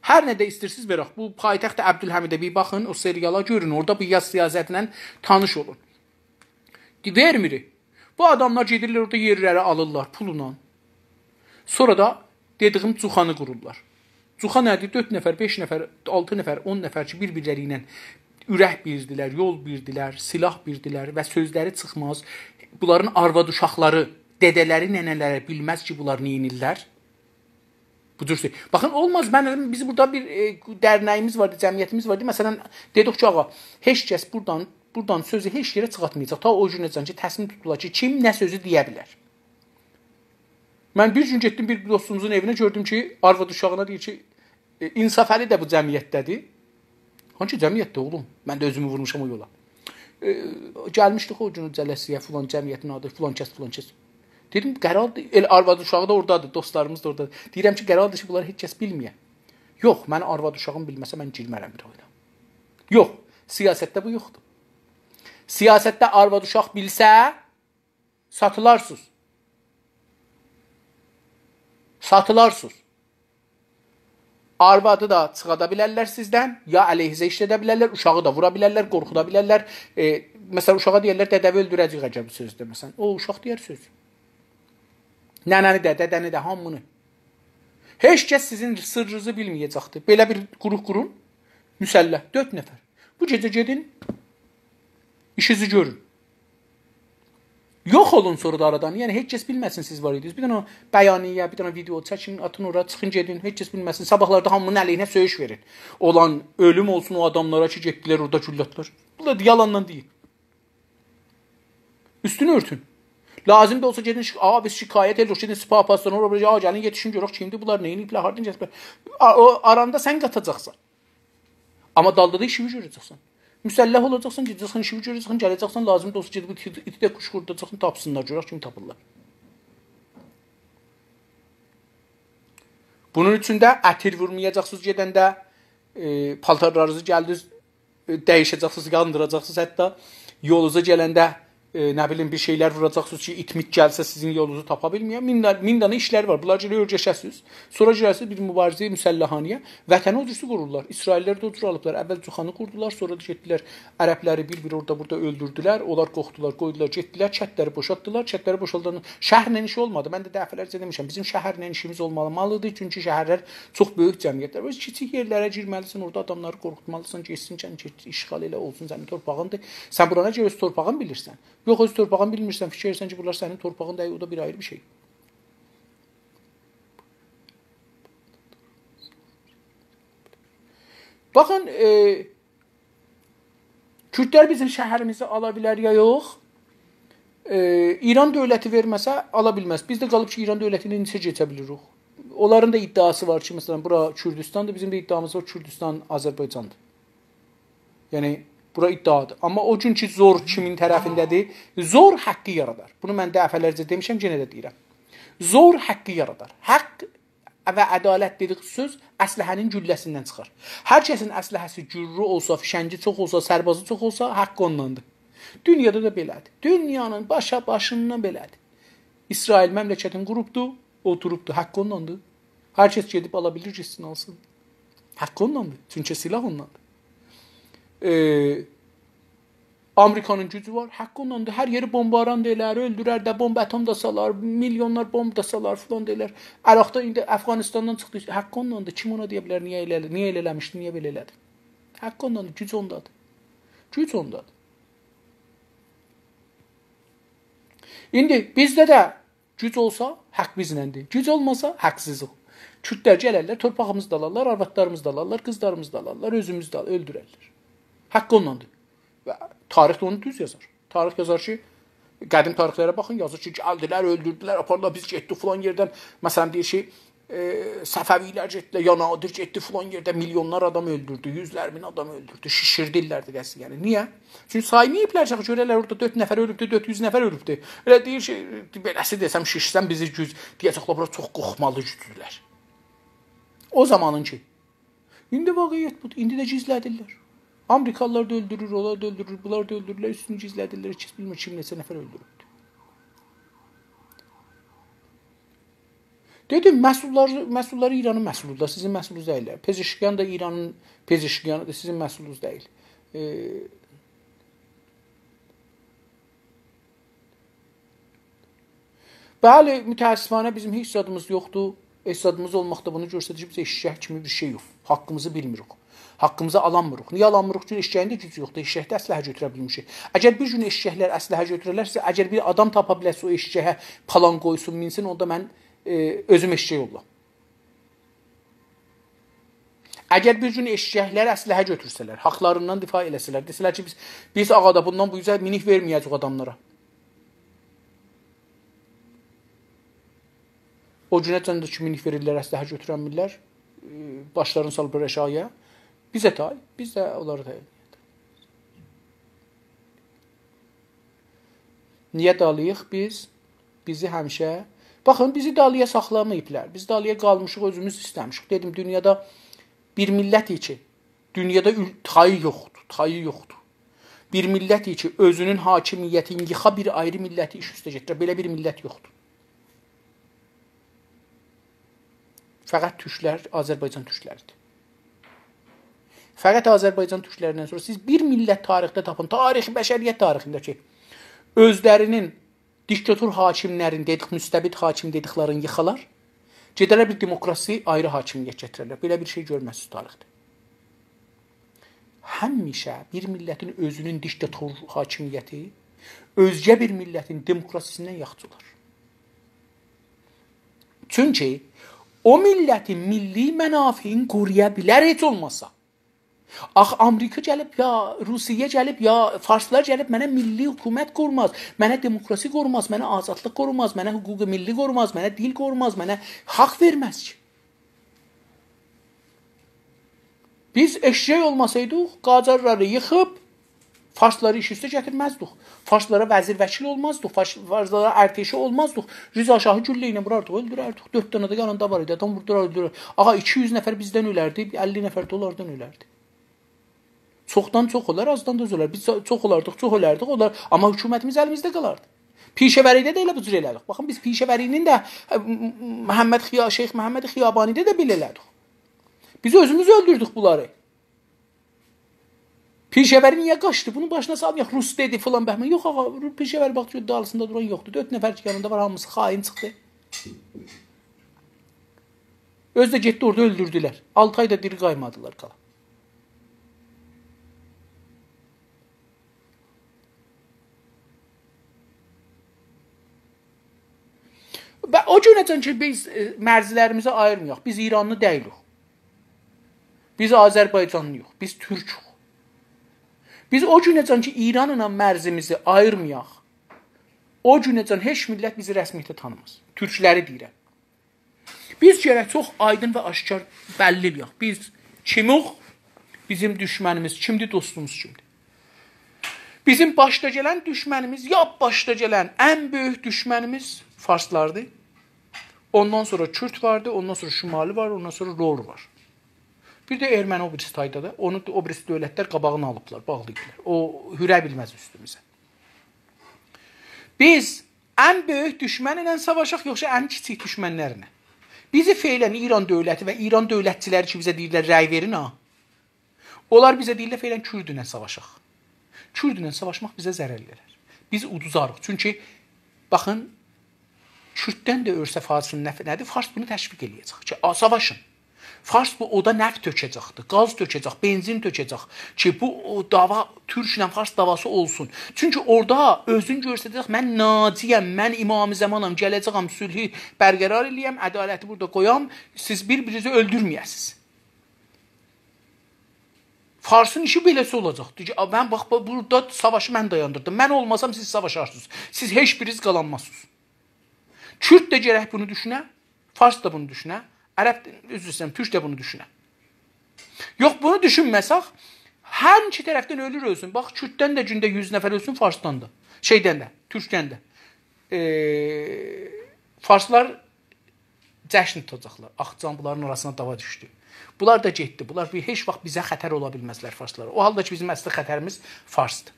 Hər nə də istəyirsiniz verək. Bu paytaxt Əbdülhəmidə bir baxın, o seriala görün, orada bir yaz siyasətlə tanış olun. Vermirik. Bu adamlar gedirlər orada yerləri alırlar pulla. Sonra da dediyim cuxanı qururlar. Cuxa nədir? 4 nəfər, 5 nəfər, 6 nəfər, 10 nəfər ki, bir-birləri ilə ürək birdilər, yol birdilər, silah birdilər və sözləri çıxmaz. Bunların arvad uşaqları, dədələri, nənələri bilməz ki, bunlar neyinirlər. Bu cür şey. Baxın, olmaz. Biz burada bir dərnəyimiz vardı, cəmiyyətimiz vardı. Məsələn, dedik ki, ağa, heç kəs buradan sözü heç yerə çıxartmayacaq. Ta o günəcən ki, təslim tutulacaq ki, kim nə sözü deyə bilər. Mən bir gün getdim bir dostumuzun evinə, gördüm ki, arvad uşağına deyir ki, İnsaf Əli də bu cəmiyyətdədir. Hansı cəmiyyətdə oğlum? Mən də özümü vurmuşam o yola. Gəlmişdik o gün cələsiyə, filan cəmiyyətin adı, filan kəs. Dedim, qərardır, arvad uşağı da oradadır, dostlarımız da oradadır. Deyirəm ki, qərardır ki, bunları heç kəs bilməyə. Yox, mən arvad uşağım bilməsə, mən girmərəm bir oyuna. Yox, siyasətdə bu yoxdur. Siyasətdə arvad uşaq bilsə, satılarsınız. Satılarsınız. Arvadı da çıxada bilərlər sizdən, ya əleyhizə işlədə bilərlər, uşağı da vura bilərlər, qorxuda bilərlər. Məsələn, uşağa deyərlər, dədəvi öldürəcək əgər bu söz deməsən. O, uşaq deyər söz. Nənəni də, dədəni də, hamını. Heç kəs sizin sırrınızı bilməyəcəkdir. Belə bir quruq qurun, müsəlləh, 4 nəfər. Bu gecə gedin, işinizi görün. Yox olun sonra da aradan. Yəni, heç kəs bilməsin siz var idiniz. Bir dənə bəyaniyə, bir dənə video çəkin, atın ora, çıxın gedin, heç kəs bilməsin. Sabahlarda hamının əleyhinə söyüş verin. Olan ölüm olsun o adamlara ki, getdilər orada güllatlar. Bu da yalandan deyil. Üstünü örtün. Lazım da olsa gedin, biz şikayət edirik, gedin spa-pasdan oraya, gəlin yetişin, görək kimdir bunlar, neyin iplə, hardan gəlsin. O aranda sən qatacaqsan. Amma dalda da işini görəcəksən. Müsəlləh olacaqsan, gedəcəksən, işini görəcəksən, gələcəksən, lazım da olsa gedib iti də quşqurdacaqsan, tapsınlar, görək kimi tapırlar. Bunun üçün də ətir vurmayacaqsınız gedəndə, paltarlarınızı gəldiniz, dəyişəcəksiniz, yandıracaqsınız hətta, yolunuza gələndə, nə bilim bir şeylər vuracaqsınız ki, itmik gəlsə sizin yolunuzu tapa bilməyən min dənə işlər var. Bunlar görə öyrəşəsiniz. Sonra girəsiniz bir mübarizə müsəlləhanəyə. Vətəni ocusu qururlar. İsraillər də ocur alıblar. Əvvəl Cuxanı qurdular, sonra da getdilər ərəbləri bir orada burada öldürdülər. Onlar qorxdular, qoydular, getdilər, çətləri boşaltdılar. Çətləri boşaldan şəhərlə işi olmadı. Mən də dəfələrcə demişəm, bizim şəhərlə işimiz olmalıdır. Çünki şəhərlər çox böyük cəmiyyətlər. Öz kiçik yerlərə girməlisən, orada adamları qorxutmalısan, getsin, işğal elə olsun sənin torpağındır. Sən burana görə öz torpağın bilirsən. Yox, öz torpağını bilmirsən, fikirsən ki, bunlar sənin torpağın deyil, o da bir ayrı bir şey. Baxın, Kürdlər bizim şəhərimizi ala bilər ya yox. İran dövləti verməsə, ala bilməz. Biz də qalıb ki, İran dövlətini necə keçə bilirik? Onların da iddiası var ki, məsələn, bura Kürdistandır, bizim də iddiamız var, Kürdistan Azərbaycandır. Yəni, bura iddiadır. Amma o gün ki, zor kimin tərəfindədir? Zor haqqı yaradar. Bunu mən dəfələrcə demişəm, yenə də deyirəm. Zor haqqı yaradar. Haqq və ədalət dedik söz əsləhənin gülləsindən çıxar. Hər kəsin əsləhəsi gürrü olsa, fişəngi çox olsa, sərbazı çox olsa, haqqı ondandır. Dünyada da belədir. Dünyanın başından belədir. İsrail məmləkətin qurubdur, oturubdur. Haqqı ondandır. Hər kəs gedib ala bilir, gitsin alsın. Haqqı ondandır. Çünki silah ondandır. Amerikanın gücü var, haqqı ondandır. Hər yeri bombaran deyilər, öldürər də, bomba atom da salar, milyonlar bomb da salar filan deyilər. Əraqda indi Əfqanistandan çıxdı, haqqı ondandır. Kim ona deyə bilər, niyə elə eləmişdi, niyə belə elədi? Haqqı ondandır, güc ondadır. Güc ondadır. İndi bizdə də güc olsa, haqq bizləndir. Güc olmasa, haqsızlıq. Kürdlər gələrlər, torpağımızı da alarlar, arvadlarımızı da alarlar, qızlarımızı da alarlar, özümüzü də öldürərlər. Haqqı ondandır. Və tarix onu düz yazar. Tarix yazar ki, qədim tarixlərə baxın, yazır ki, gəldilər, öldürdülər, apardılar, biz getdik filan yerdən. Məsələn, deyir ki, Səfəvilər getdilər, ya Nadir getdi filan yerdə milyonlar adam öldürdü, yüzlər min adam öldürdü, şişirdirlər deyəsi. Yəni, niyə? Çünki saymayıblar, görərlər orada 4 nəfər ölübdü, 400 nəfər ölübdü. Elə deyir ki, beləsi desəm, şişsən bizi güc, deyəcəklər, bura çox qorxmalı gücdürlər. O zamanın ki. İndi vaqiyyət budur, indi də gizlədirlər. Amerikalılar da öldürür, onlar da öldürür, bunlar da öldürürlər, üstünü gizlədirlər, heç bilmir kim neçə nəfər öldürübdür. Dedim, məsulları İranın məsuluddur, sizin məsulunuz deyil. Pezeşkiyan da İranın pezeşkiyanıdır, sizin məsulunuz deyil. Bəli, mütəəssifanə bizim heç zadımız yoxdur. Esadımız olmaqda bunu göstərir, bizə eşşək kimi bir şey yox. Haqqımızı bilmirik. Haqqımızı alamırıq. Niyə alamırıq? Çünki eşşəyin də gücü yoxdur. Eşşəkdə əsləhə götürə bilmişik. Əgər bir gün eşşəklər əsləhə götürərlərsə, əgər bir adam tapa bilərsə o eşşəyə palan qoysun, minsin, onda mən özüm eşşək ollam. Əgər bir gün eşşəklər əsləhə götürsələr, haqlarından difa eləsələr, desələr ki, biz ağada bundan bu yüzə minik verməyəcək adamlara. O günə cəndə ki, minik verirlər, əsləhə götürənmirlər, başlarını salıb rəşaya. Bizə tay, biz də onları da eləyək. Niyə dalıyıq biz? Bizi həmişə... Baxın, bizi dalıya saxlamayıblar. Biz dalıya qalmışıq, özümüz istəmişik. Dedim, dünyada bir millət ki, dünyada tayı yoxdur. Bir millət ki, özünün hakimiyyəti, ingixa bir ayrı milləti iş üstə gətirə. Belə bir millət yoxdur. Fəqət türklər, Azərbaycan türkləridir. Fəqət Azərbaycan türklərindən sonra siz bir millət tarixdə tapın, bəşəriyyət tarixində ki, özlərinin diktator hakimlərin dedik, müstəbid hakim dediklərini yıxalar, gedərlər bir demokrasi ayrı hakimiyyət gətirərlər. Belə bir şey görməzsiniz tarixdə. Həmişə bir millətin özünün diktator hakimiyyəti özgə bir millətin demokrasisindən yaxşı olar. Çünki o millətin milli mənafiyin qoruya bilər heç olmasa. Ax, Amerika gəlib, ya Rusiya gəlib, ya Farslar gəlib, mənə milli hökumət qormaz, mənə demokrasi qormaz, mənə azadlıq qormaz, mənə hüquqi milli qormaz, mənə dil qormaz, mənə haqq verməz ki. Biz eşşək olmasaydıq, Qacarları yıxıb, Farsları iş üstə gətirməzdik. Farslara vəzir vəkil olmazdıq, Farslara ərteşi olmazdıq. Rıza Şahı güllə ilə vurardıq, öldürərdik. 4 dənə də yanında var idi, adam vurdurar, öldürər. Ağa, 200 nəfər bizdən ölərdi, 50 nəfər də onlardan ölərdi. Çoxdan çox olar, azdan da az olar. Biz çox olardıq, çox ölərdik, olar. Amma hökumətimiz əlimizdə qalardı. Pişəvəridə də elə bu cür elədik. Baxın, biz Pişəvərinin də Şeyx Məhəmməd Xiyabanidə də belə elədik. Biz özümüz öldürdük bunları. Pişəvəri niyə qaçdı? Bunun başına salmayaq, Rus dedi filan bəhmən. Yox, ağa, Pişəvəri baxdı, dalısında duran yoxdur. 4 nəfər yanında var, hamısı xain çıxdı. Öz də getdi orada öldürdülər. 6 ayda diri qaymadılar qala. Və o günəcən ki, biz mərzilərimizi ayırmayaq. Biz İranlı deyilik. Biz Azərbaycanlıyıq. Biz Türkük. Biz o günəcən ki, İranla mərzimizi ayırmayaq. O günəcən heç millət bizi rəsmiyyətlə tanımaz. Türkləri deyirəm. Biz gərək çox aydın və aşkar bəlli eləyək. Biz kimik? Bizim düşmənimiz kimdir? Dostumuz kimdir? Bizim başda gələn düşmənimiz, başda gələn ən böyük düşmənimiz Farslardır. Ondan sonra Kürt vardı, ondan sonra Şimali var, ondan sonra Ror var. Bir də erməni o birisi taydadır. Onu o birisi dövlətlər qabağını alıblar, bağlayıblar. O hürə bilməz üstümüzə. Biz ən böyük düşmən ilə savaşaq, yoxsa ən kiçik düşmənlərlə? Bizi feylən İran dövləti və İran dövlətçiləri ki, bizə deyirlər, rəy verin, ha. Onlar bizə deyirlər, feylən Kürdünə savaşaq. Kürdünə savaşmaq bizə zərər verir. Biz uduzarıq. Çünki, baxın, Kürddən də örsə Farsın nədir? Fars bunu təşviq eləyəcək ki, savaşın. Fars bu oda nəft tökəcəkdir, qaz tökəcək, benzin tökəcək ki, bu dava Türklə Fars davası olsun. Çünki orada özün göstərəcək, mən naciyəm, mən İmam-ı Zamanam, gələcəyəm, sülhü bərqərar eləyəm, ədaləti burada qoyam, siz bir-birinizi öldürməyəsiniz. Farsın işi beləsi olacaqdır ki, mən bax, burada savaşı mən dayandırdım, mən olmasam siz savaşarsınız, siz heç biriniz qalanmazsınız. Kürt də gərək bunu düşünə, Fars da bunu düşünə, Ərəb, üzr istəyirəm, Türk də bunu düşünə. Yox, bunu düşünməsək, hər iki tərəfdən ölür ölsün. Bax, Kürddən də gündə 100 nəfər ölsün, Farsdan da, şeydən də, Türkdən də. Farslar cəşn tutacaqlar, Axcan bunların arasına dava düşdü. Bunlar da getdi, bunlar heç vaxt bizə xətər ola bilməzlər Farslara. O halda ki, bizim əsli xətərimiz Farsdır.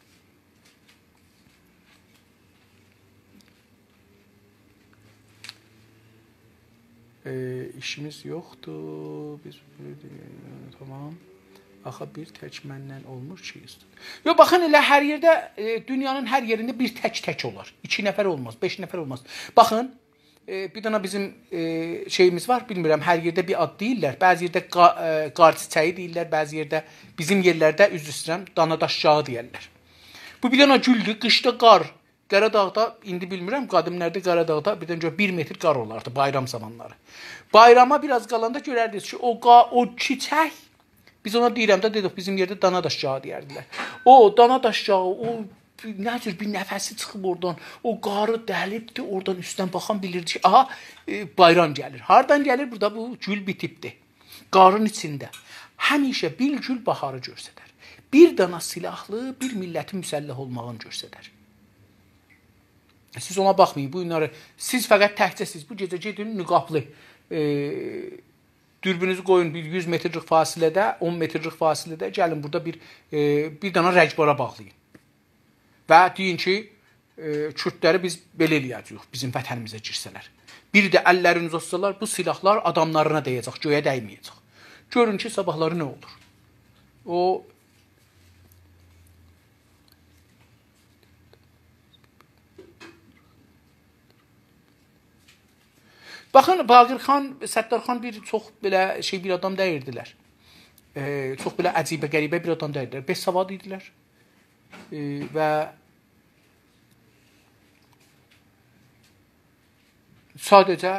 İşimiz yoxdur. Biz tamam. Axı bir tək məndən olmur ki. Yox, baxın elə hər yerdə, dünyanın hər yerində bir tək olar. 2 nəfər olmaz, 5 nəfər olmaz. Baxın, bir dana bizim şeyimiz var, bilmirəm, hər yerdə bir ad deyirlər. Bəzi yerdə qar çiçəyi deyirlər, bəzi yerdə bizim yerlərdə üzr istəyirəm, danadaşcağı deyirlər. Bu bir dana güldür, qışda qar. Qaradağda, indi bilmirəm, qadimlərdə Qaradağda birdən görə 1 metr qar olardı bayram zamanları. Bayrama biraz qalanda görərdiniz ki, o çiçək Biz ona deyirəm də, dedik bizim yerdə dana daşcağı deyərdilər. O dana daşcağı, o nədir bir nəfəsi çıxıb oradan, o qarı dəlibdir, oradan üstdən baxan bilirdi ki, aha bayram gəlir. Hardan gəlir? Burada bu gül bitibdir. Qarın içində. Həmişə bir gül baharı göstərir. Bir dana silahlı, bir millətin müsəlləh olmağını göstərir. Siz ona baxmayın. Bu günləri siz fəqət təkcəsiz. Bu gecə gedin niqablı. Dürbünüzü qoyun bir 100 metrlik fasilədə, 10 metrlik fasilədə gəlin burada bir dana rəgbara bağlayın. Və deyin ki, Kürdləri biz belə eləyəcəyik, bizim vətənimizə girsələr. Bir də əllərini uzatsalar, bu silahlar adamlarına dəyəcək, göyə dəyməyəcək. Görün ki, sabahları nə olur. O baxın, Baqir xan, Səttar xan çox belə bir adam dəyirdilər. Çox belə əcibə, qəribə bir adam dəyirdilər. Besavad idilər. Və sadəcə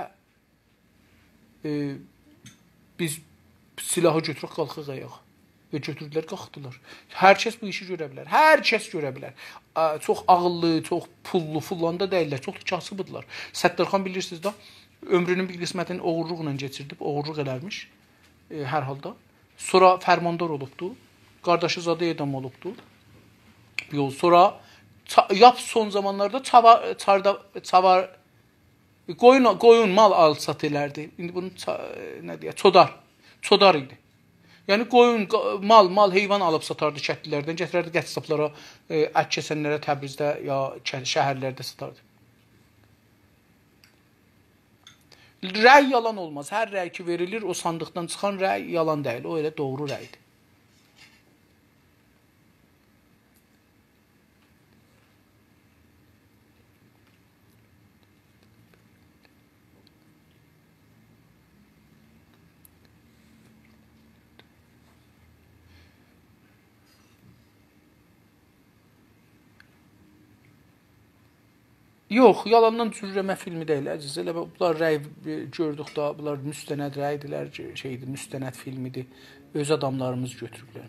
biz silahı götürüb qalxıq ayağa. Və götürdülər, qalxdılar. Hər kəs bu işi görə bilər. Hər kəs görə bilər. Çox ağıllı, çox pullu, fullanda deyirlər. Çox da kasıbıdırlar. Səttar xan bilirsiniz də, ömrünün bir qismətini oğurluqla keçirdib, oğurluq eləmiş hər halda. Sonra fərmandar olubdu. Qardaşı zadə edam olubdu. Yol sonra son zamanlarda çavar qoyun mal al-sat elərdi. İndi bunun nə deyək, çodar idi. Yəni qoyun, mal, heyvan alıb satardı kəndlilərdən, gətirərdi qəssablara, ət kəsənlərə Təbrizdə ya şəhərlərdə satardı. Rəy yalan olmaz. Hər rəy ki verilir, o sandıqdan çıxan rəy yalan deyil. O elə doğru rəydir. Yox, yalandan cürrəmə filmi deyil, əziz. Elə bunlar rəy gördük da, bunlar müstənəd rəydirlər, müstənəd filmidir. Öz adamlarımız götürürlər.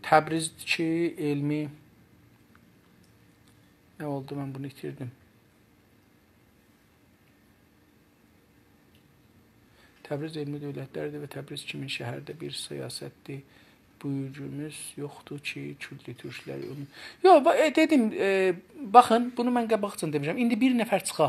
Təbrizdəki elmi nə oldu? Mən bunu itirdim. Təbriz elmi dövlətlərdir və Təbriz kimin şəhərdə bir siyasətdir. Buyurcumuz yoxdur ki, kürdlü türklər onu... Yox, dedim, baxın, bunu mən qabaqcan demişəm. İndi bir nəfər çıxa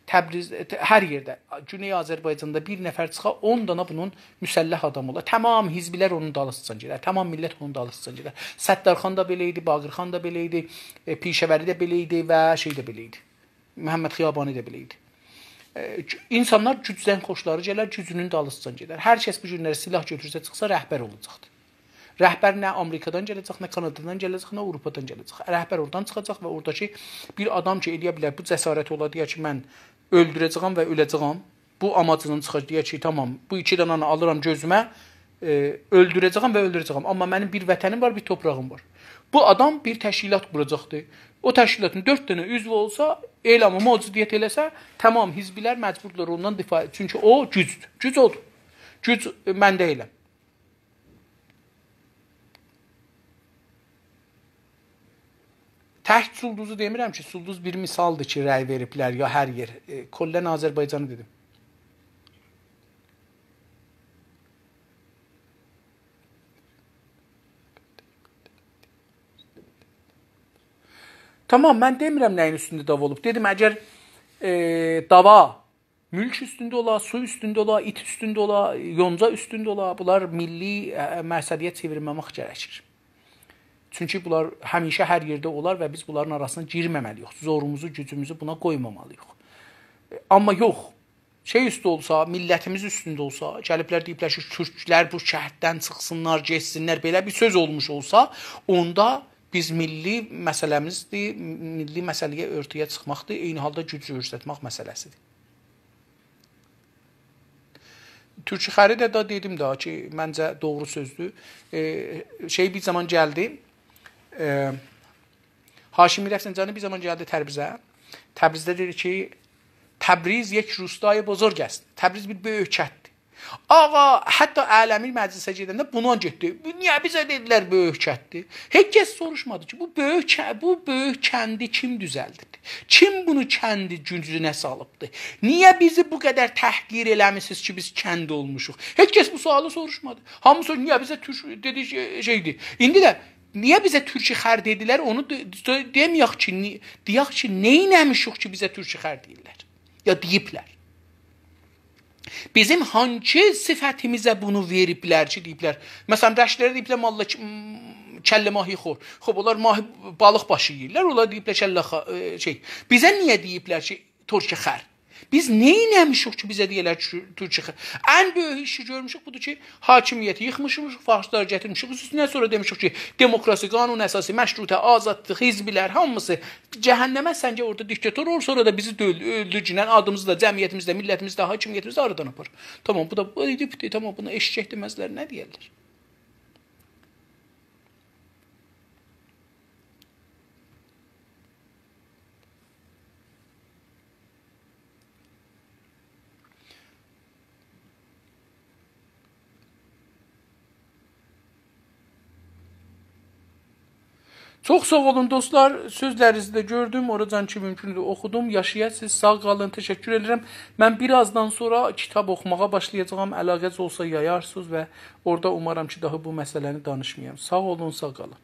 Təbriz, hər yerdə, Güney Azərbaycanda bir nəfər çıxa, 10 dana bunun müsəlləh adam olar. Tamam hizbilər onun dalısıcan gedər, tamam millət onun dalısıcan gedər. Səttar xan da belə idi, Baqir xan da belə idi, Pişəvəri də belə idi və şey də belə idi. Məhəmməd Xiyabani də belə idi. İnsanlar gücdən xoşları gələr, gücünün dalısıcan gedər. Hər kəs bu günləri silah götürsə çıxsa rəhbər olacaqdır. Rəhbər nə Amerikadan gələcək, nə Kanadadan gələcək, nə Avropadan gələcək. Rəhbər oradan çıxacaq və oradakı bir adam ki, eləyə bilər, bu cəsarət ola deyə ki, mən öldürəcəyəm və öləcəyəm. Bu amacından çıxacaq deyə ki, tamam, bu 2 dananı alıram gözümə, öldürəcəyəm və öldürəcəyəm. Amma mənim bir vətənim var, bir toprağım var. Bu adam bir təşkilat quracaqdır. O təşkilatın 4 dənə üzvü olsa, elamı mövcudiyyət eləsə, tamam, hizbilər məcburdular ondan difa et. Çünki o gücdür. Güc odur. Güc mən deyiləm. Tək Sulduzu demirəm ki, Sulduz bir misaldır ki, rəy veriblər ya hər yer. Kollən Azərbaycanı dedim. Tamam, mən demirəm nəyin üstündə dava olub. Dedim, əgər dava mülk üstündə ola, su üstündə ola, it üstündə ola, yonca üstündə ola, bunlar milli məqsədiyə çevirməmək gərəkir. Çünki bunlar həmişə hər yerdə olar və biz bunların arasına girməməliyik. Zorumuzu, gücümüzü buna qoymamalıyıq. Amma yox, şey üstü olsa, millətimiz üstündə olsa, gəliblər deyiblər ki, türklər bu şəhərdən çıxsınlar, geçsinlər, belə bir söz olmuş olsa, onda biz milli məsələmizdir, milli məsələyə örtüyə çıxmaqdır, eyni halda güc göstərmək məsələsidir. Türkçü xəridə də dedim daha ki, məncə doğru sözdür. Bir zaman gəldi, Haşimi Rəfsanjani bir zaman gəldi Təbrizə. Təbrizdə dedi ki, Təbriz yek rustayı bozorg است. Təbriz bir böyük kənddir. Ağa, hətta Ələmir məclisə gedəndə buna getdi. Niyə bizə dedilər böyük kənddir? Heç kəs soruşmadı ki, bu böyük kəndi kim düzəldirdi? Kim bunu kəndi gücünə salıbdı? Niyə bizi bu qədər təhqir eləmisiniz ki, biz kənd olmuşuq? Heç kəs bu sualı soruşmadı. Hamısı niyə bizə türk dediyi şeydir. İndi də niyə bizə türkü xər dedilər? Onu deməyək ki, deyək ki, nə etmişik ki, bizə türkü xər deyirlər? Ya deyiblər. Bizim hangi sifətimizə bunu veriblər ki, deyiblər. Məsələn, rəşlərə deyiblər, malla kəllə mahi xor. Xoş, onlar mahi balıq başı yeyirlər. Onlar deyiblər kəllə şey. Bizə niyə deyiblər ki, türkü xər? Biz nə etmişik ki, bizə deyirlər ki, türkü xər? Ən böyük işi görmüşük budur ki, hakimiyyəti yıxmışıq, faşistlər gətirmişik. Üstündən sonra demişik ki, demokrasi, qanun əsası, məşrutə, azadlıq, hizblər hamısı cəhənnəmə səncə orada diktator olur, sonra da bizi öldürcünən adımızı da, cəmiyyətimizi də, millətimizi də, hakimiyyətimizi də aradan apar. Tamam, bu da tamam, buna eşşək deməzlər, nə deyirlər? Çox sağ olun dostlar. Sözlərinizi də gördüm. Oradan ki mümkündür oxudum. Yaşayasınız. Sağ qalın. Təşəkkür edirəm. Mən birazdan sonra kitab oxumağa başlayacağam. Əlaqəz olsa yayarsınız və orada umaram ki, daha bu məsələni danışmayam. Sağ olun, sağ qalın.